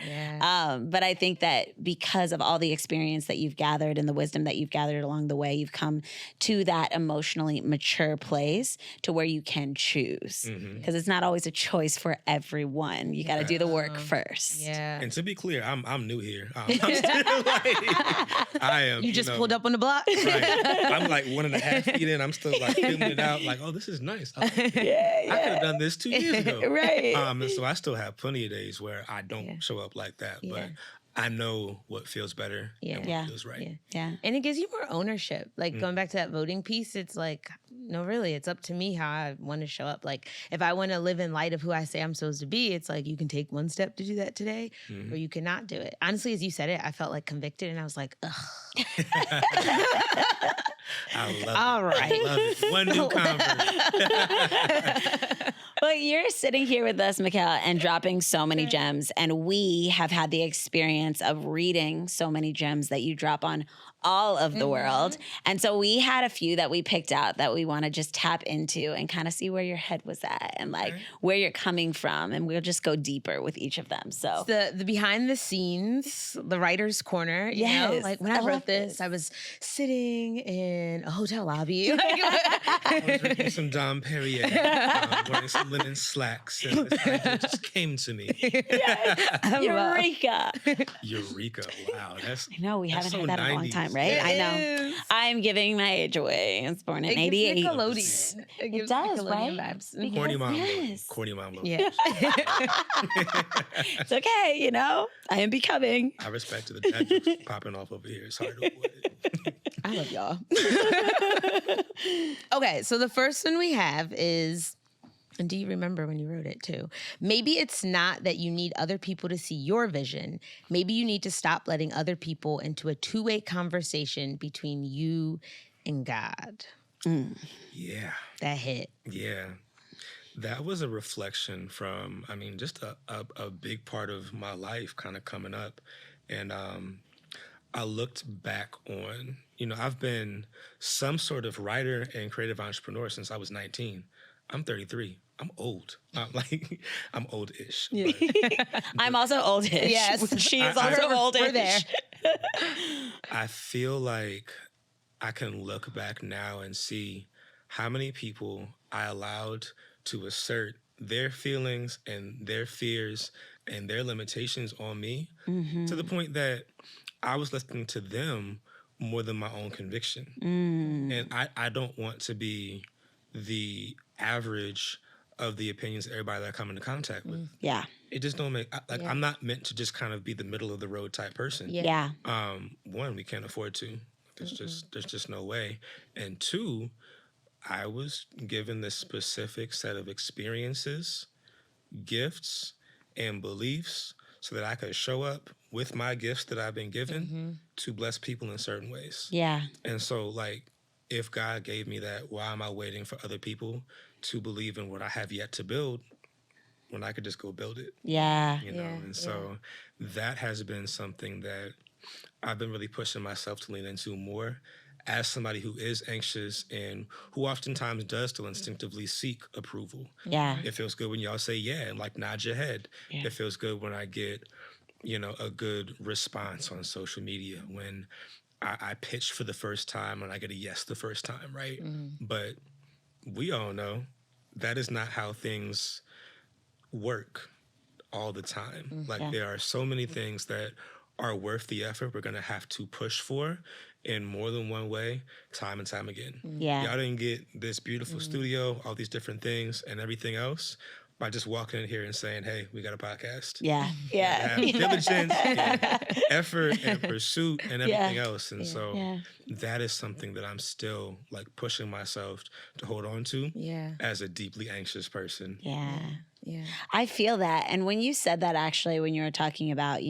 But I think that because of all the experience that you've gathered and the wisdom that you've gathered along the way, you've come to that emotionally mature place to where you can choose, because it's not always a choice for everyone. You got to do the work first. And to be clear, I'm new here. I'm still like, I am. You just pulled up on the block. I'm like 1.5 feet in. I'm still like filming it out. Like, oh, this is nice. I could have done this 2 years ago. And so I still have plenty of days where I don't show up like that, but I know what feels better and what feels right. And it gives you more ownership. Like going back to that voting piece, it's like, no, really, it's up to me how I want to show up. Like if I want to live in light of who I say I'm supposed to be, it's like you can take one step to do that today, or you cannot do it. Honestly, as you said it, I felt like convicted, and I was like, ugh. I love All it. right. I love it. One new convert. Well, you're sitting here with us, Michelle, and dropping so many gems. And we have had the experience of reading so many gems that you drop on all of the world. And so we had a few that we picked out that we want to just tap into and kind of see where your head was at and like where you're coming from. And we'll just go deeper with each of them. So the behind the scenes, the writer's corner. You know? Yes, Like when I I wrote love this, this. I was sitting in a hotel lobby. I was drinking some Dom Perrier, wearing some linen slacks, and this idea just came to me. Eureka. Eureka! Wow, that's. I know, we haven't so had that in a long 90s. time, right? It I know. is. I'm giving my age away. I was born in It gives 88. Nickelodeon. It gives does, Nickelodeon right? vibes. Mhm. Corny mom, Yes. corny mom. Yeah. It's okay, you know? I am becoming. I respect the dad jokes popping off over here. It's hard to avoid it. I love y'all. Okay, so the first one we have is, and do you remember when you wrote it too? Maybe it's not that you need other people to see your vision. Maybe you need to stop letting other people into a two-way conversation between you and God. Yeah. That hit. Yeah. That was a reflection from, I mean, just a big part of my life kind of coming up. And I looked back on, I've been some sort of writer and creative entrepreneur since I was 19. I'm 33. I'm old. I'm old-ish. Yeah. I'm also oldish. Yes. She is also oldish. We're there. I feel like I can look back now and see how many people I allowed to assert their feelings and their fears and their limitations on me to the point that I was listening to them more than my own conviction. And I don't want to be the average of the opinions of everybody that I come into contact with. Yeah. It just don't make, I'm not meant to just kind of be the middle of the road type person. Yeah. One, we can't afford to. There's just no way. And two, I was given this specific set of experiences, gifts, and beliefs so that I could show up with my gifts that I've been given to bless people in certain ways. Yeah. And so, like, if God gave me that, why am I waiting for other people to believe in what I have yet to build when I could just go build it? Yeah. And so that has been something that I've been really pushing myself to lean into more as somebody who is anxious and who oftentimes does still instinctively seek approval. Yeah. It feels good when y'all say yeah and like nod your head. Yeah. It feels good when I get, a good response on social media, when I pitch for the first time and I get a yes the first time, right? But we all know that is not how things work all the time. There are so many things that are worth the effort we're gonna have to push for in more than one way, time and time again. Yeah. Y'all didn't get this beautiful studio, all these different things and everything else by just walking in here and saying, hey, we got a podcast. Yeah. Yeah. Have diligence and effort and pursuit and everything else. And so that is something that I'm still like pushing myself to hold on to as a deeply anxious person. Yeah. Yeah. I feel that. And when you said that, actually, when you were talking about,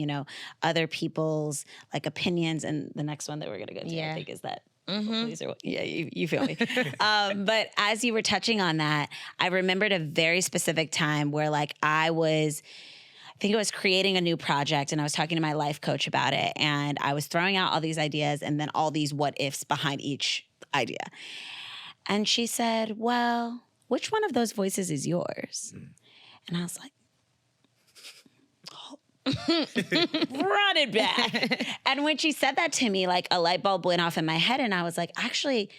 other people's like opinions, and the next one that we're going to go to, I think, is that. You feel me. But as you were touching on that, I remembered a very specific time where like I think it was creating a new project, and I was talking to my life coach about it, and I was throwing out all these ideas and then all these what ifs behind each idea. And she said, well, which one of those voices is yours? And I was like, run it back. And when she said that to me, like a light bulb went off in my head, and I was like, actually,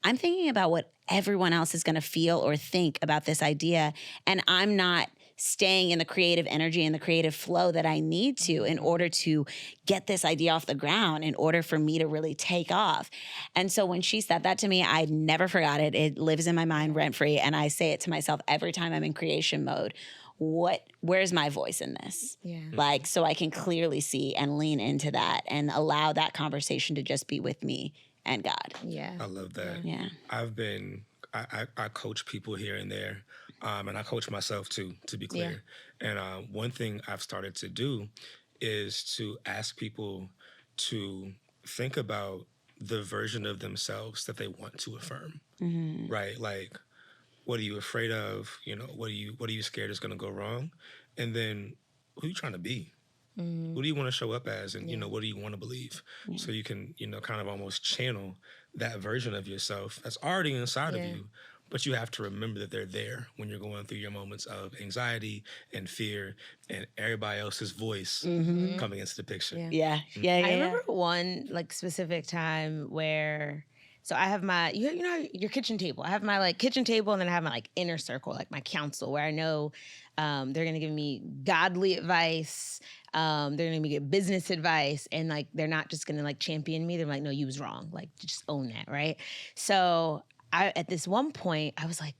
I'm thinking about what everyone else is going to feel or think about this idea, and I'm not staying in the creative energy and the creative flow that I need to in order to get this idea off the ground, in order for me to really take off. And so when she said that to me, I never forgot it. It lives in my mind rent-free, and I say it to myself every time I'm in creation mode. Where's my voice in this? Yeah. Like, so I can clearly see and lean into that and allow that conversation to just be with me and God. Yeah. I love that. Yeah. I coach people here and there, and I coach myself too, to be clear. And one thing I've started to do is to ask people to think about the version of themselves that they want to affirm, right? Like, what are you afraid of? You know, what are you scared is going to go wrong? And then who are you trying to be? Who do you want to show up as? And, you know, what do you want to believe? So you can, you know, kind of almost channel that version of yourself that's already inside of you. But you have to remember that they're there when you're going through your moments of anxiety and fear and everybody else's voice coming into the picture. Yeah. I remember one like specific time where, so I have my, you know, your kitchen table. I have my like kitchen table, and then I have my like inner circle, like my counsel, where I know they're gonna give me godly advice. They're gonna give business advice, and like they're not just gonna like champion me. They're like, no, you was wrong. Like just own that, right? So I at this one point I was like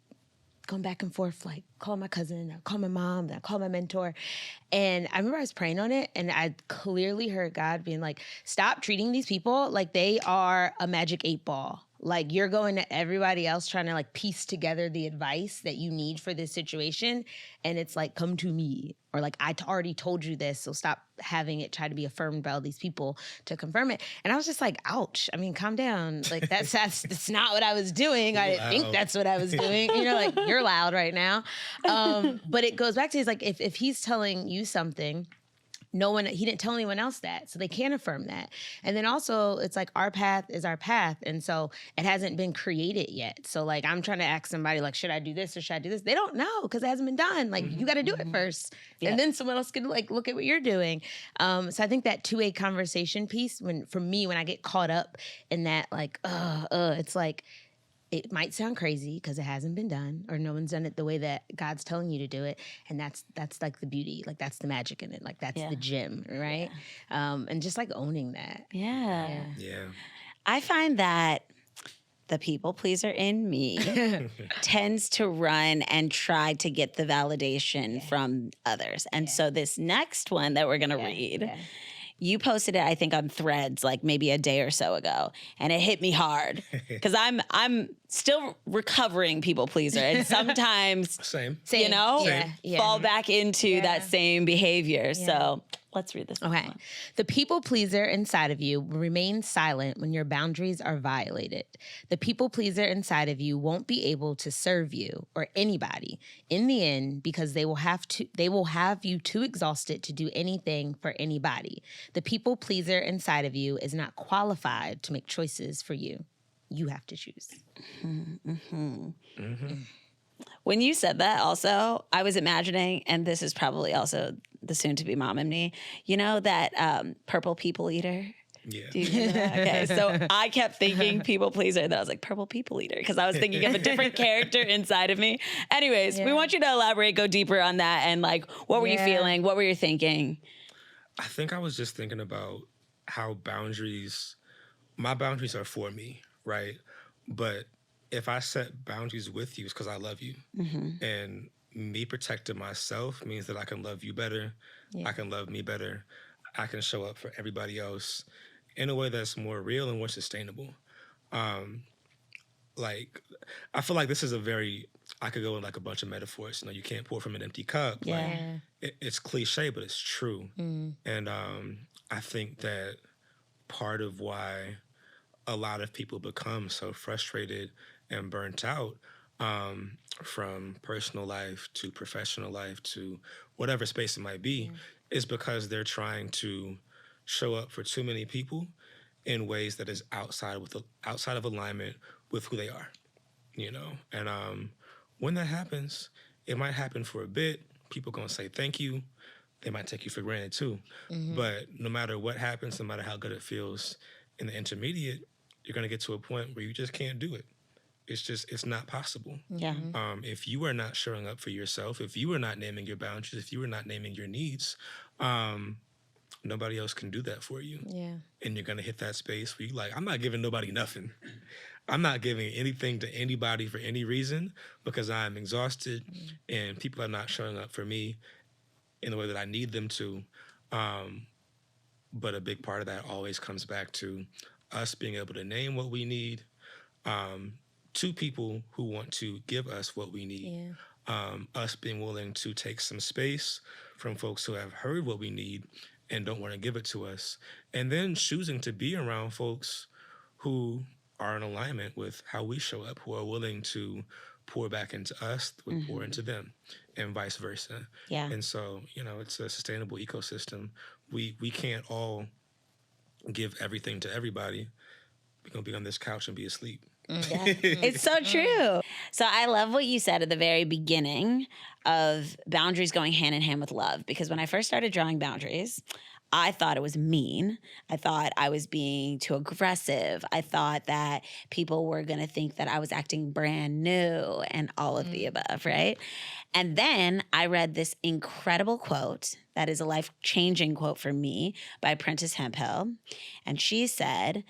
going back and forth, like call my cousin, I call my mom, then I call my mentor. And I remember I was praying on it, and I clearly heard God being like, stop treating these people like they are a magic 8-ball. Like you're going to everybody else trying to like piece together the advice that you need for this situation. And it's like, come to me. Or like, already told you this, so stop having it try to be affirmed by all these people to confirm it. And I was just like, ouch. I mean, calm down. Like that's not what I was doing. I didn't think that's what I was doing. You know, like you're loud right now. But it goes back to, he's like, if he's telling you something, he didn't tell anyone else that, so they can't affirm that. And then also it's like our path is our path, and so it hasn't been created yet. So like I'm trying to ask somebody like, should I do this or should I do this? They don't know because it hasn't been done. Like you got to do it first, and then someone else can like look at what you're doing. So I think that two-way conversation piece, for me when I get caught up in that like it's like, it might sound crazy because it hasn't been done or no one's done it the way that God's telling you to do it. And that's like the beauty, like that's the magic in it. Like that's the gem, right? And just like owning that. Yeah. Yeah. I find that the people pleaser in me tends to run and try to get the validation from others. And so this next one that we're going to read, you posted it, I think, on Threads like maybe a day or so ago, and it hit me hard because I'm still recovering people pleaser, and sometimes Same. you know, fall back into that same behavior. Yeah. So let's read this. Okay. The people pleaser inside of you will remain silent when your boundaries are violated. The people pleaser inside of you won't be able to serve you or anybody in the end because they will have you too exhausted to do anything for anybody. The people pleaser inside of you is not qualified to make choices for you. You have to choose. When you said that, also, I was imagining, and this is probably also the soon-to-be mom in me, you know, that purple people eater? Yeah. Do you remember that? Okay, so I kept thinking people pleaser, and then I was like, purple people eater, because I was thinking of a different character inside of me. Anyways, we want you to elaborate, go deeper on that, and like, what were you feeling? What were you thinking? I think I was just thinking about how my boundaries are for me, right? But if I set boundaries with you, it's because I love you. And me protecting myself means that I can love you better. I can love me better. I can show up for everybody else in a way that's more real and more sustainable. Like, I feel like this is I could go in like a bunch of metaphors. You know, you can't pour from an empty cup. Like, it's cliche, but it's true. And I think that part of why a lot of people become so frustrated and burnt out from personal life to professional life to whatever space it might be is because they're trying to show up for too many people in ways that is outside of alignment with who they are, you know? And when that happens, it might happen for a bit. People gonna say thank you. They might take you for granted too. But no matter what happens, no matter how good it feels in the intermediate, you're gonna get to a point where you just can't do it. It's not possible. Yeah. If you are not showing up for yourself, if you are not naming your boundaries, if you are not naming your needs, nobody else can do that for you. Yeah. And you're gonna hit that space where you're like, I'm not giving nobody nothing. I'm not giving anything to anybody for any reason because I'm exhausted and people are not showing up for me in the way that I need them to. But a big part of that always comes back to us being able to name what we need, to people who want to give us what we need. Us being willing to take some space from folks who have heard what we need and don't want to give it to us. And then choosing to be around folks who are in alignment with how we show up, who are willing to pour back into us, we pour into them, and vice versa. Yeah. And so, it's a sustainable ecosystem. We can't all give everything to everybody. We're gonna be on this couch and be asleep. Yeah. It's so true. So I love what you said at the very beginning of boundaries going hand in hand with love, because when I first started drawing boundaries, I thought it was mean. I thought I was being too aggressive. I thought that people were going to think that I was acting brand new and all of the above, right? And then I read this incredible quote that is a life-changing quote for me by Prentice Hemphill. And she said,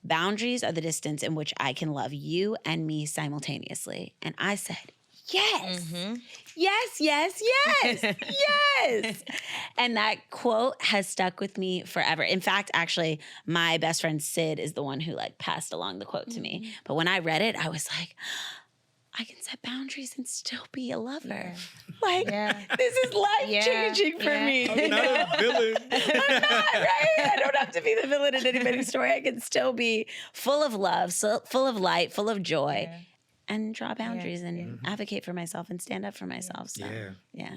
"Boundaries are the distance in which I can love you and me simultaneously." And I said, yes, yes, yes, yes, yes. And that quote has stuck with me forever. In fact, actually, my best friend Sid is the one who passed along the quote to me. But when I read it, I was like, I can set boundaries and still be a lover. This is life-changing for me. I'm not a villain. I'm not, right? I don't have to be the villain in anybody's story. I can still be full of love, so full of light, full of joy, and draw boundaries and advocate for myself and stand up for myself. So, yeah.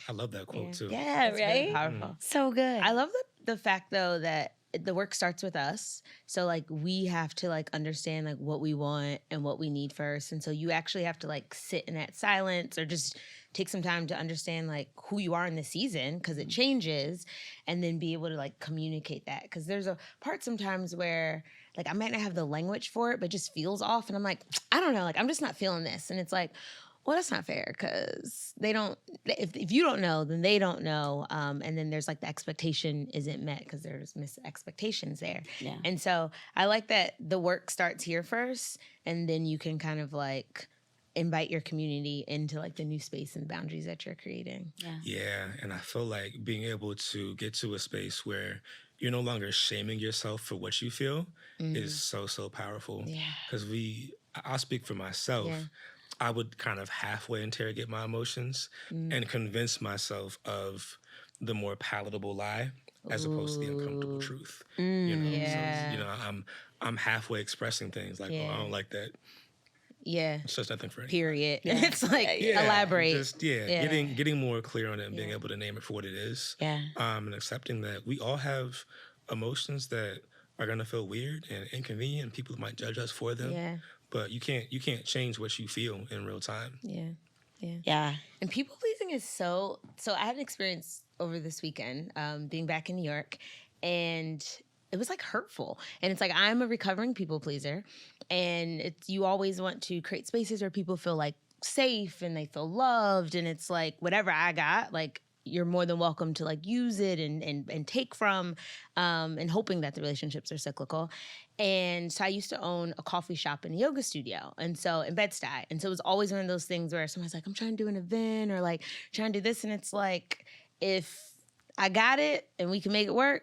I love that quote too. Yeah, That's right? really powerful. So good. I love the fact though that the work starts with us. So we have to understand what we want and what we need first. And so you actually have to sit in that silence or just take some time to understand who you are in the season, because it changes, and then be able to communicate that. Because there's a part sometimes where I might not have the language for it, but it just feels off. And I'm I don't know, I'm just not feeling this. And it's well, that's not fair, because they don't, if you don't know, then they don't know. And then there's the expectation isn't met because there's mis-expectations there. Yeah. And so I like that the work starts here first, and then you can kind of invite your community into the new space and boundaries that you're creating. Yeah. And I feel like being able to get to a space where you're no longer shaming yourself for what you feel is so powerful. Yeah. Because I'll speak for myself. Yeah. I would kind of halfway interrogate my emotions and convince myself of the more palatable lie as opposed to the uncomfortable truth. Yeah. So, I'm halfway expressing things oh, I don't like that. Yeah. It's just nothing for anyone. Period. And it's elaborate. Just getting more clear on it and being able to name it for what it is. Yeah. And accepting that we all have emotions that are gonna feel weird and inconvenient, and people might judge us for them. Yeah. But you can't change what you feel in real time. Yeah. Yeah. Yeah. And people pleasing is so I had an experience over this weekend, being back in New York, and it was hurtful. And it's I'm a recovering people pleaser, and you always want to create spaces where people feel safe and they feel loved, and it's whatever I got, you're more than welcome to use it and take from, and hoping that the relationships are cyclical. And so I used to own a coffee shop and a yoga studio, and so in Bed-Stuy. And so it was always one of those things where someone's I'm trying to do an event or trying to do this, and it's if I got it and we can make it work,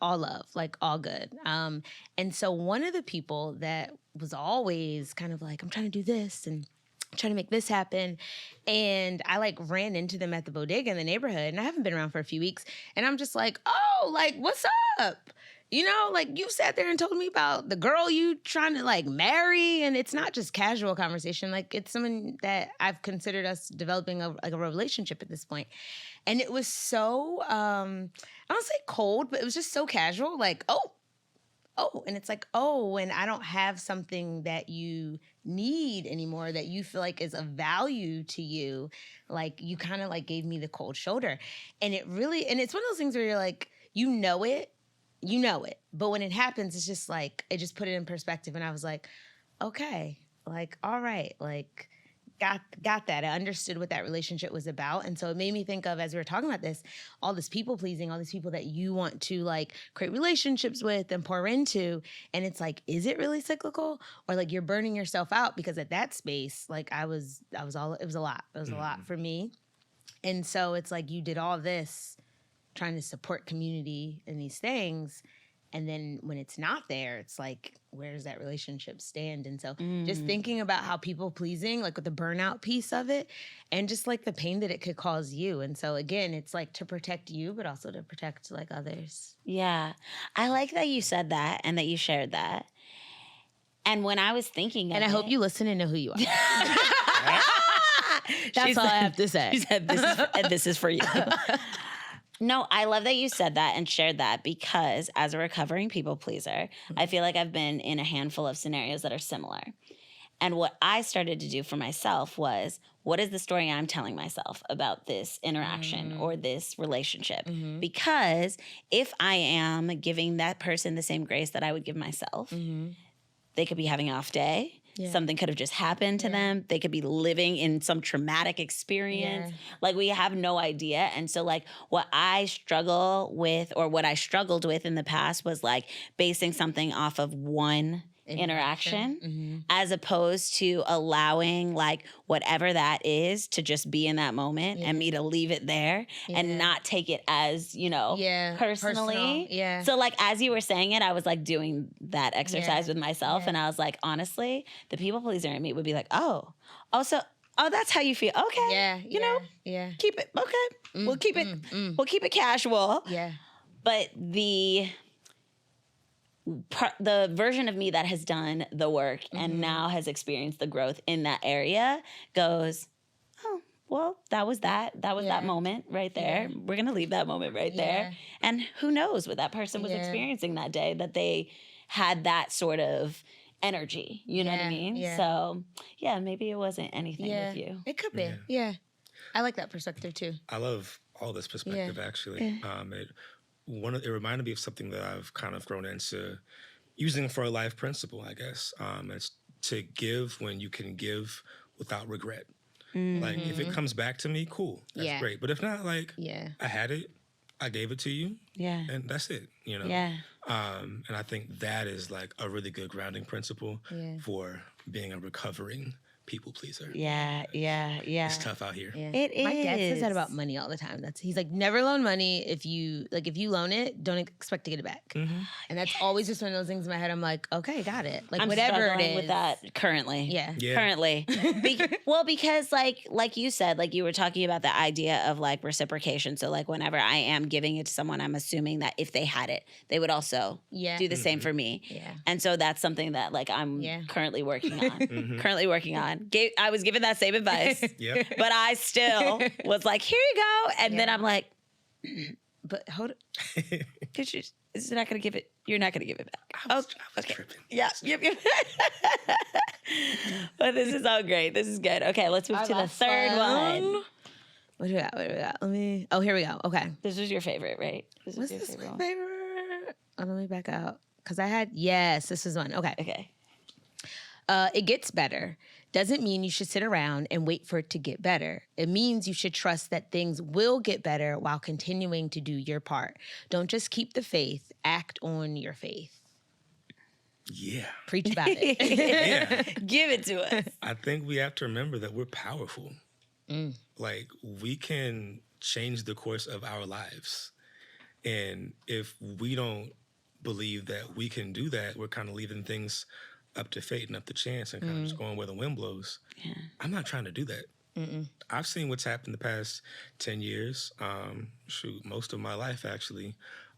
all love, all good. And so one of the people that was always kind of I'm trying to do this and trying to make this happen. And I ran into them at the bodega in the neighborhood, and I haven't been around for a few weeks. And I'm just oh, what's up? You sat there and told me about the girl you trying to marry. And it's not just casual conversation. It's someone that I've considered us developing a relationship at this point. And it was so, I don't say cold, but it was just so casual. Oh, and it's and I don't have something that you need anymore that you feel is of value to you. You kind of gave me the cold shoulder. And it really, and it's one of those things where you're you know it. But when it happens, it's just it just put it in perspective. And I was okay, all right, got that. I understood what that relationship was about. And so it made me think of, as we were talking about this, all this people pleasing, all these people that you want to create relationships with and pour into. And it's is it really cyclical, or you're burning yourself out? Because at that space, it was a lot. It was a lot for me. And so it's you did all this trying to support community and these things. And then when it's not there, it's where does that relationship stand? And so just thinking about how people pleasing, with the burnout piece of it, and just the pain that it could cause you. And so again, it's to protect you, but also to protect others. Yeah. I like that you said that and that you shared that. And when I was thinking of And I hope you listen and know who you are. That's She all I said- have to say. She said, this is for you. No, I love that you said that and shared that, because as a recovering people pleaser, I feel like I've been in a handful of scenarios that are similar. And what I started to do for myself was, what is the story I'm telling myself about this interaction or this relationship? Because if I am giving that person the same grace that I would give myself, they could be having an off day. Yeah. Something could have just happened to them. They could be living in some traumatic experience. Like, we have no idea. And so, like, what I struggle with, or what I struggled with in the past, was like basing something off of one interaction as opposed to allowing like whatever that is to just be in that moment and me to leave it there and not take it as, you know, personally. Yeah. So like, as you were saying it, I was like doing that exercise with myself, and I was like, honestly, the people pleaser in me would be like, oh, that's how you feel. Okay. You know, keep it. Okay. We'll keep it casual. Yeah. But the version of me that has done the work and now has experienced the growth in that area goes, oh, well, that was that moment right there. We're going to leave that moment right there. And who knows what that person was experiencing that day, that they had that sort of energy, you know what I mean? So yeah, maybe it wasn't anything with you. It could be. Yeah. I like that perspective too. I love all this perspective, actually. It reminded me of something that I've kind of grown into using for a life principle, I guess. It's to give when you can give without regret. Like, if it comes back to me, cool, that's great. But if not, like, I had it, I gave it to you, and that's it, you know? And I think that is like a really good grounding principle for being a recovering people pleaser. It's tough out here. It is. My dad says that about money all the time. He's like, never loan money. If you loan it, don't expect to get it back. And that's always just one of those things in my head. I'm like, okay, got it. Like, I'm whatever it struggling is. with that currently. Yeah. Well, because like you said, like you were talking about the idea of like reciprocation. So like, whenever I am giving it to someone, I'm assuming that if they had it, they would also do the same for me. And so that's something that like I'm currently working on. I was given that same advice, but I still was like, here you go. And then I'm like, but hold it. Because you're not going to give it. You're not going to give it back. I was tripping. Yeah. Yep. But this is all great. This is good. Okay, let's move to the third one. What do we got? Oh, here we go. Okay. This was your favorite, right? Was this my favorite? Oh, let me back out. Because this is one. Okay. It gets better. Doesn't mean you should sit around and wait for it to get better. It means you should trust that things will get better while continuing to do your part. Don't just keep the faith, act on your faith. Yeah. Preach about it. Give it to us. I think we have to remember that we're powerful. Like, we can change the course of our lives. And if we don't believe that we can do that, we're kind of leaving things up to fate and up to chance and kind of just going where the wind blows. I'm not trying to do that. I've seen what's happened the past 10 years, most of my life actually,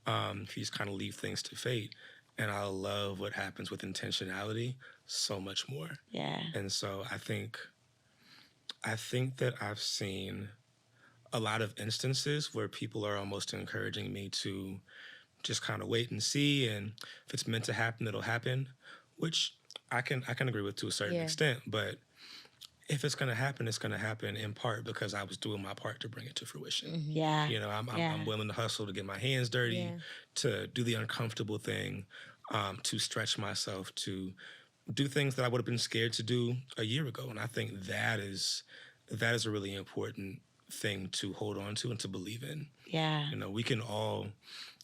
if you just kind of leave things to fate. And I love what happens with intentionality so much more. Yeah. And so I think that I've seen a lot of instances where people are almost encouraging me to just kind of wait and see, and if it's meant to happen, it'll happen, which I can agree with to a certain extent. But if it's going to happen, it's going to happen in part because I was doing my part to bring it to fruition. Yeah. You know, I'm willing to hustle, to get my hands dirty, to do the uncomfortable thing, to stretch myself, to do things that I would have been scared to do a year ago. And I think that is a really important thing to hold on to and to believe in. Yeah. You know, we can all,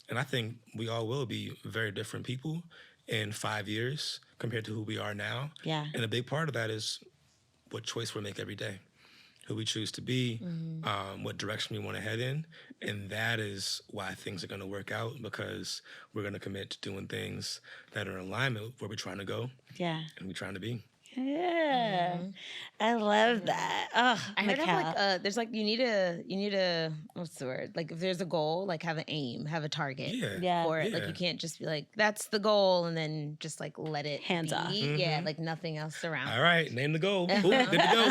and I think we all will be very different people in 5 years compared to who we are now. Yeah. And a big part of that is what choice we make every day, who we choose to be, what direction we want to head in. And that is why things are going to work out, because we're going to commit to doing things that are in alignment with where we're trying to go. Yeah. And we're trying to be. Yeah. I love that. Oh, I heard Michell. have there's you need a what's the word? Like if there's a goal, have an aim, have a target Yeah. for it. Yeah. You can't just be like, that's the goal and then just let it Hands be. off. Yeah, nothing else around. All right, name the goal. Ooh, good to go.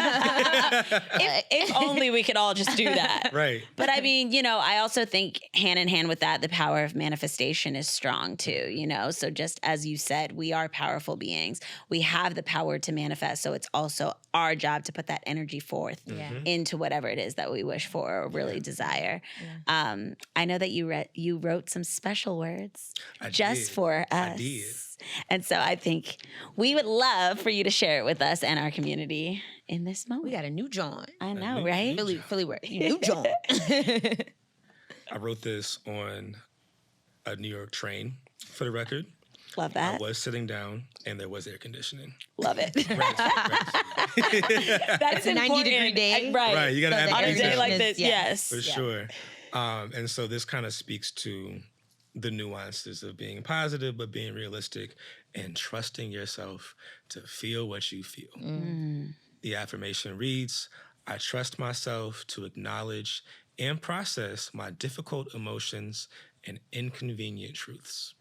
If only we could all just do that. Right. But I mean, I also think hand in hand with that, the power of manifestation is strong too, So just as you said, we are powerful beings. We have the power to manifest. So it's also our job to put that energy forth into whatever it is that we wish for or really desire. Yeah. I know that you wrote some special words for us. I did. And so I think we would love for you to share it with us and our community in this moment. We got a new John. I know, right? Philly word. New John. I wrote this on a New York train, for the record. Love that. I was sitting down and there was air conditioning. Love it. Right. That's a important. 90-degree day. Right, you gotta have on the a air day like conditioning. this. Yes. For sure. And so this kind of speaks to the nuances of being positive, but being realistic and trusting yourself to feel what you feel. The affirmation reads, I trust myself to acknowledge and process my difficult emotions and inconvenient truths.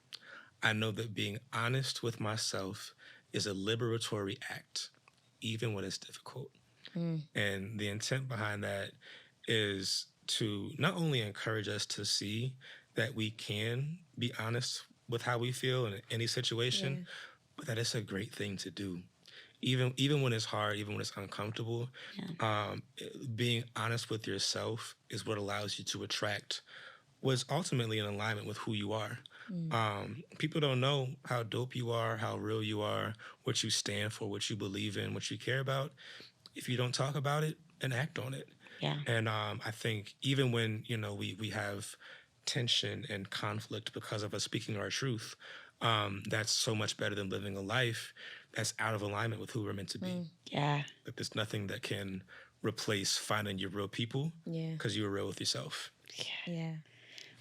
I know that being honest with myself is a liberatory act, even when it's difficult. And the intent behind that is to not only encourage us to see that we can be honest with how we feel in any situation, but that it's a great thing to do. Even when it's hard, even when it's uncomfortable, being honest with yourself is what allows you to attract what's ultimately in alignment with who you are. People don't know how dope you are, how real you are, what you stand for, what you believe in, what you care about, if you don't talk about it and act on it. Yeah. And I think even when, we have tension and conflict because of us speaking our truth, that's so much better than living a life that's out of alignment with who we're meant to be. Yeah. Like there's nothing that can replace finding your real people because you were real with yourself. Yeah.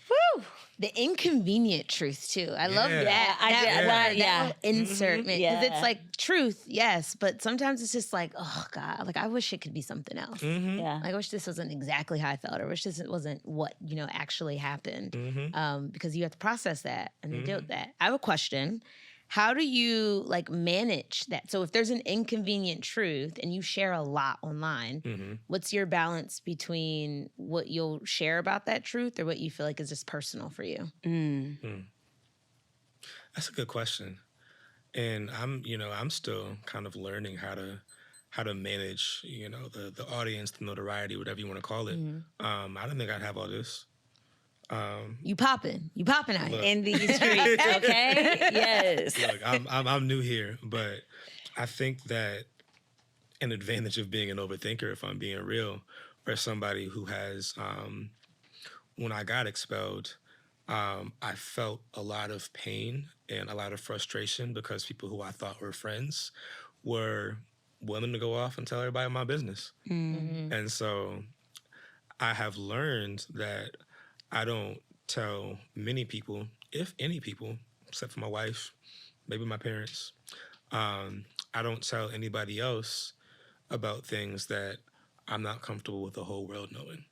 Woo! The inconvenient truth too. I love that. That little insert, man. Because it's like truth, yes, but sometimes it's just like, oh God, I wish it could be something else. Yeah. I wish this wasn't exactly how I felt, or wish this wasn't what actually happened. Because you have to process that and then deal with that. I have a question. How do you manage that? So if there's an inconvenient truth and you share a lot online, what's your balance between what you'll share about that truth or what you feel like is just personal for you? That's a good question. And I'm still kind of learning how to manage, the audience, the notoriety, whatever you want to call it. I didn't think I'd have all this. You popping out here. In these streets, okay? Yes. Look, I'm new here, but I think that an advantage of being an overthinker, if I'm being real, or somebody who has, when I got expelled, I felt a lot of pain and a lot of frustration because people who I thought were friends were willing to go off and tell everybody my business. And so I have learned that I don't tell many people, if any people, except for my wife, maybe my parents, I don't tell anybody else about things that I'm not comfortable with the whole world knowing.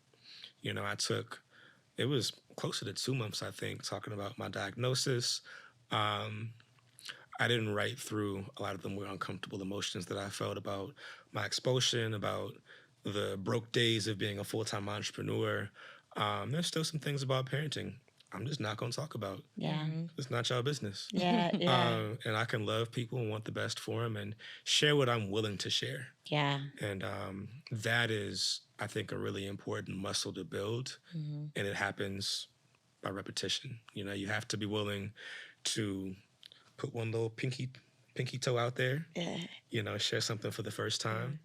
It was closer to 2 months, I think, talking about my diagnosis. I didn't write through a lot of the more uncomfortable emotions that I felt about my expulsion, about the broke days of being a full-time entrepreneur. There's still some things about parenting I'm just not going to talk about. Yeah. It's not y'all business. Yeah. And I can love people and want the best for them and share what I'm willing to share. Yeah. And that is, I think, a really important muscle to build. Mm-hmm. And it happens by repetition. You have to be willing to put one little pinky toe out there. Yeah. Share something for the first time.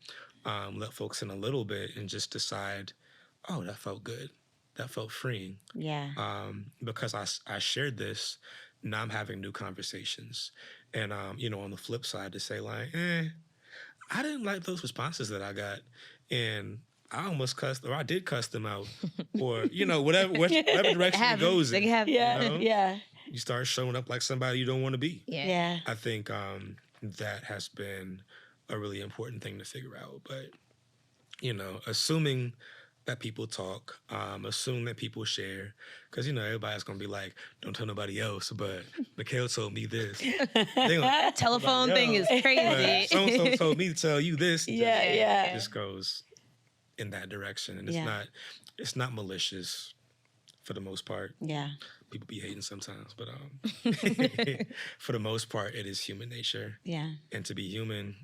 Let folks in a little bit and just decide, oh, that felt good. That felt freeing. Yeah. Because I shared this, now I'm having new conversations. And, on the flip side, to say like, I didn't like those responses that I got. And I almost cussed, or I did cuss them out. Or, whatever direction it goes in. Yeah. You start showing up like somebody you don't want to be. Yeah. I think that has been a really important thing to figure out. But, assuming that people talk, assume that people share, because, everybody's going to be like, don't tell nobody else, but Mikhail told me this. That telephone thing is crazy. So-and-so told me to tell you this. Yeah. Just goes in that direction. And it's not malicious for the most part. Yeah. People be hating sometimes, but for the most part, it is human nature. Yeah. And to be human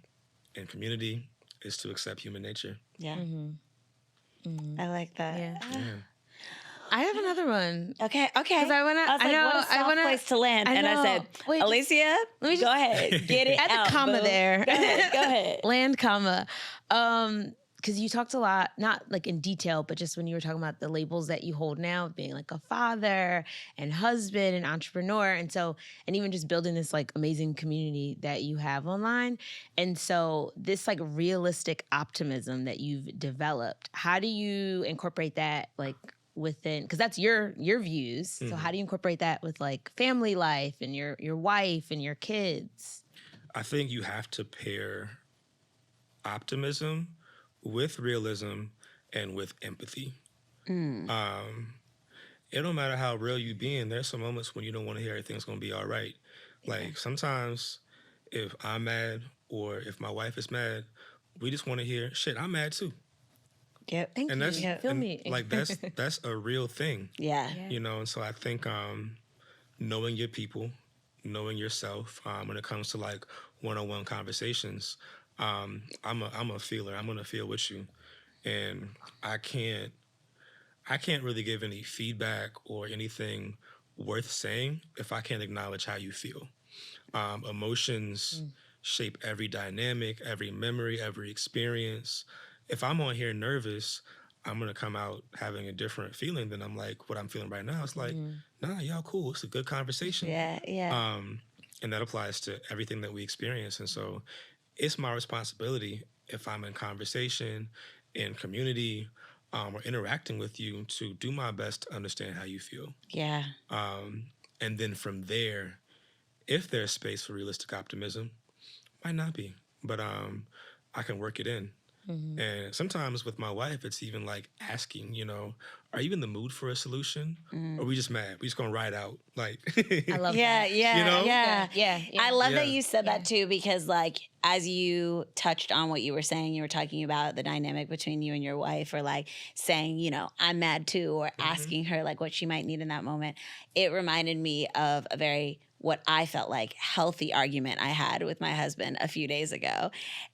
in community is to accept human nature. Yeah. I like that. Yeah. I have another one. Okay. Because I want to. I was like, what a soft place to land. And I said, Wait, Alicia, go ahead, get it add out. the comma boo. there. Go ahead. Land comma. Because you talked a lot, not like in detail, but just when you were talking about the labels that you hold now, being like a father and husband and entrepreneur. And even just building this like amazing community that you have online. And so this like realistic optimism that you've developed, how do you incorporate that like within, because that's your views. So how do you incorporate that with like family life and your wife and your kids? I think you have to pair optimism with realism and with empathy. It don't matter how real you being, there's some moments when you don't want to hear everything's going to be all right. Like sometimes if I'm mad or if my wife is mad, we just want to hear, shit, I'm mad too. Yep. Thank And you. Feel me. Like that's a real thing. Yeah. And so I think knowing your people, knowing yourself, when it comes to like one-on-one conversations, I'm a feeler. I'm gonna feel with you, and I can't really give any feedback or anything worth saying if I can't acknowledge how you feel. Emotions shape every dynamic, every memory, every experience. If I'm on here nervous, I'm gonna come out having a different feeling than I'm like what I'm feeling right now. It's like, nah, y'all cool. It's a good conversation. Yeah. And that applies to everything that we experience. And so it's my responsibility if I'm in conversation, in community, or interacting with you to do my best to understand how you feel. Yeah. And then from there, if there's space for realistic optimism, might not be, but I can work it in. And sometimes with my wife, it's even like asking, are you in the mood for a solution? Or are we just mad? We just gonna ride out? Like, I love Yeah. that. Yeah. I love that Yeah. you said that too, because like as you touched on what you were saying, you were talking about the dynamic between you and your wife, or like saying, I'm mad too, or asking her like what she might need in that moment. It reminded me of a very what I felt like healthy argument I had with my husband a few days ago.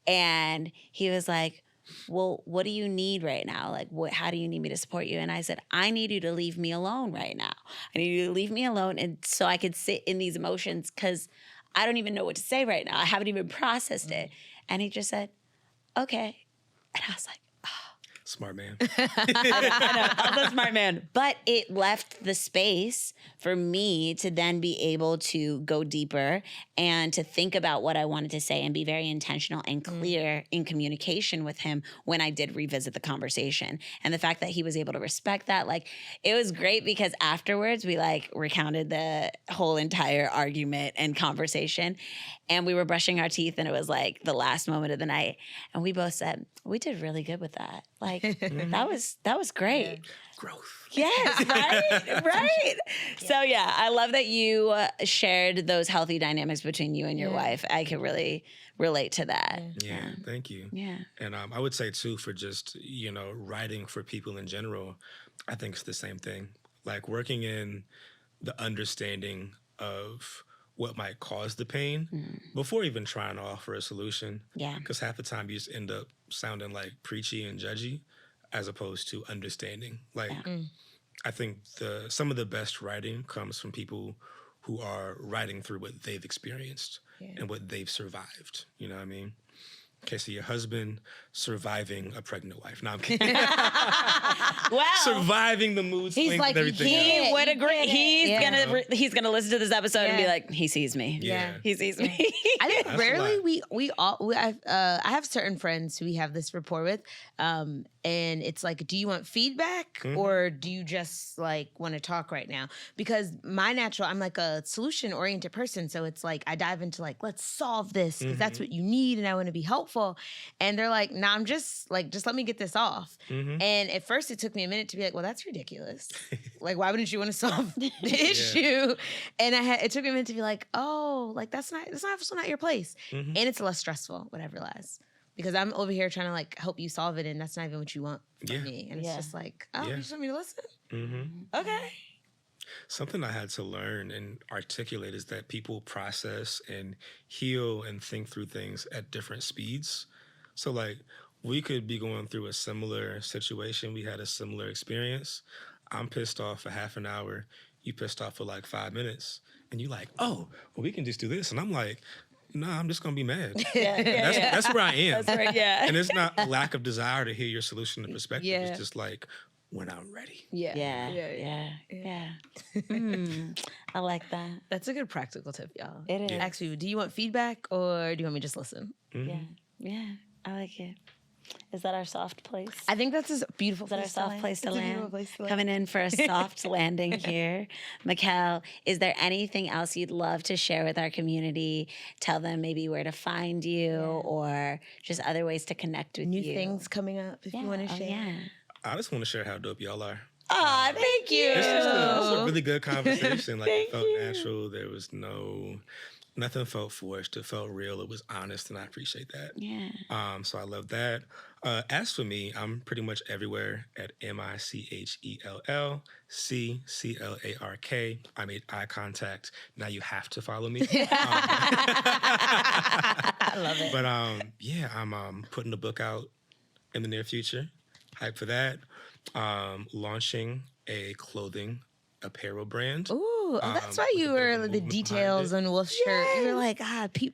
And he was like, well, what do you need right now? Like, how do you need me to support you? And I said, I need you to leave me alone right now. I need you to leave me alone, and so I could sit in these emotions, because I don't even know what to say right now. I haven't even processed it. And he just said, okay. And I was like, smart man. I know, I'm a smart man. But it left the space for me to then be able to go deeper and to think about what I wanted to say and be very intentional and clear in communication with him when I did revisit the conversation. And the fact that he was able to respect that, like, it was great, because afterwards we like recounted the whole entire argument and conversation, and we were brushing our teeth, and it was like the last moment of the night. And we both said, we did really good with that. Like, that was great. Yeah. Growth. Yes, right. So yeah, I love that you shared those healthy dynamics between you and your wife. I could really relate to that. Yeah, thank you. Yeah. And I would say too, for just, writing for people in general, I think it's the same thing. Like working in the understanding of what might cause the pain before even trying to offer a solution. Yeah. Because half the time you just end up sounding like preachy and judgy as opposed to understanding. Like, I think some of the best writing comes from people who are writing through what they've experienced and what they've survived. You know what I mean? Okay, so your husband surviving a pregnant wife. No, I'm kidding. Wow. Surviving the mood swings He's like, and everything. He would agree. He's gonna listen to this episode and be Yeah. like, he sees me. Yeah. He sees me. I think That's a rarely lot. I have certain friends who we have this rapport with, and it's like, do you want feedback or do you just like want to talk right now? Because I'm like a solution oriented person, so it's like I dive into like, let's solve this because that's what you need, and I want to be helpful. helpful. And they're like, nah, I'm just let me get this off. Mm-hmm. And at first it took me a minute to be like, well, that's ridiculous. Like, why wouldn't you want to solve the issue? And it took me a minute to be like, oh, like that's not your place. Mm-hmm. And it's less stressful, what I realized. Because I'm over here trying to like help you solve it, and that's not even what you want from me. And it's just like, oh, you just want me to listen? Mm-hmm. Okay. Something I had to learn and articulate is that people process and heal and think through things at different speeds. So like we could be going through a similar situation. We had a similar experience. I'm pissed off for half an hour. You pissed off for like 5 minutes. And you like, oh, well, we can just do this. And I'm like, nah, I'm just going to be mad. That's where I am. That's right, yeah. And it's not a lack of desire to hear your solution and perspective. Yeah. It's just like, when I'm ready. Yeah. I like that. That's a good practical tip, y'all. It is. Ask people, do you want feedback or do you want me to just listen? Mm-hmm. Yeah, I like it. Is that our soft place? I think that's a beautiful Is that our place soft place to It's a land? beautiful place to land. Coming in for a soft landing here. Michell, is there anything else you'd love to share with our community? Tell them maybe where to find you or just other ways to connect with New you. things coming up if you want to share. Yeah. I just want to share how dope y'all are. Aw, thank you. This is a really good conversation. Like it felt you. natural. There was nothing felt forced. It felt real. It was honest, and I appreciate that. Yeah. So I love that. As for me, I'm pretty much everywhere at MichellClark. I made eye contact. Now you have to follow me. I love it. But yeah, I'm putting the book out in the near future. Hype for that. Launching a clothing apparel brand. Ooh, that's why with you a bit of were a the movement details behind on Wolf's shirt. You were like,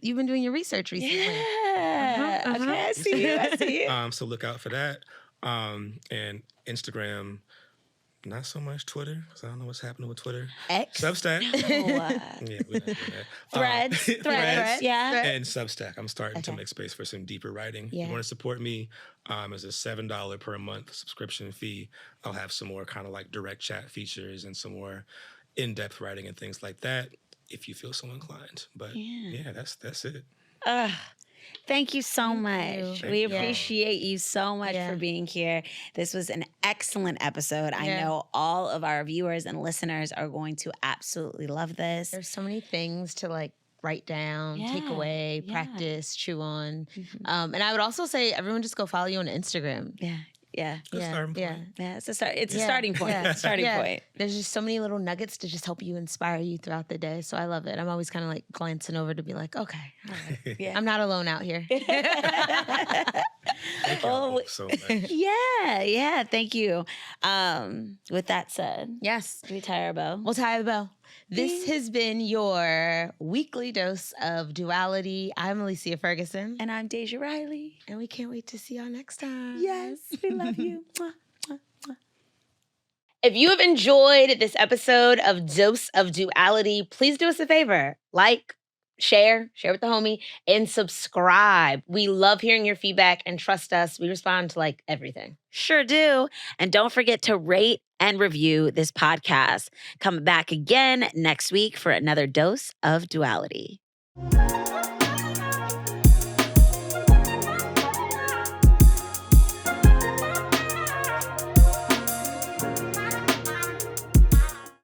you've been doing your research recently. Yeah. Okay, I see you. I see you. So look out for that. And Instagram, not so much Twitter, because I don't know what's happening with Twitter. X? Substack. Oh, Yeah, we're not doing that. Threads. Yeah. And Substack. I'm starting to make space for some deeper writing. If you want to support me, as a $7 per month subscription fee, I'll have some more kind of like direct chat features and some more in-depth writing and things like that, if you feel so inclined. But yeah that's it. Thank you so much. Thank We you. appreciate you so much for being here. This was an excellent episode. I know all of our viewers and listeners are going to absolutely love this. There's so many things to like write down, take away, practice, chew on. And I would also say everyone just go follow you on Instagram. Yeah. Good starting point. Yeah, it's a starting point. Yeah. Starting point. There's just so many little nuggets to just help you inspire you throughout the day. So I love it. I'm always kind of like glancing over to be like, okay, all right. I'm not alone out here. Thank you both so much. Yeah. Thank you. With that said, Yes. do we tie our bow? We'll tie the bow. This has been your weekly dose of duality. I'm Alicia Ferguson. And I'm Deja Riley. And we can't wait to see y'all next time. Yes, we love you. Mwah, mwah, mwah. If you have enjoyed this episode of Dose of Duality, please do us a favor. Like, share with the homie, and subscribe. We love hearing your feedback, and trust us, we respond to like everything. Sure do. And don't forget to rate and review this podcast. Come back again next week for another dose of duality.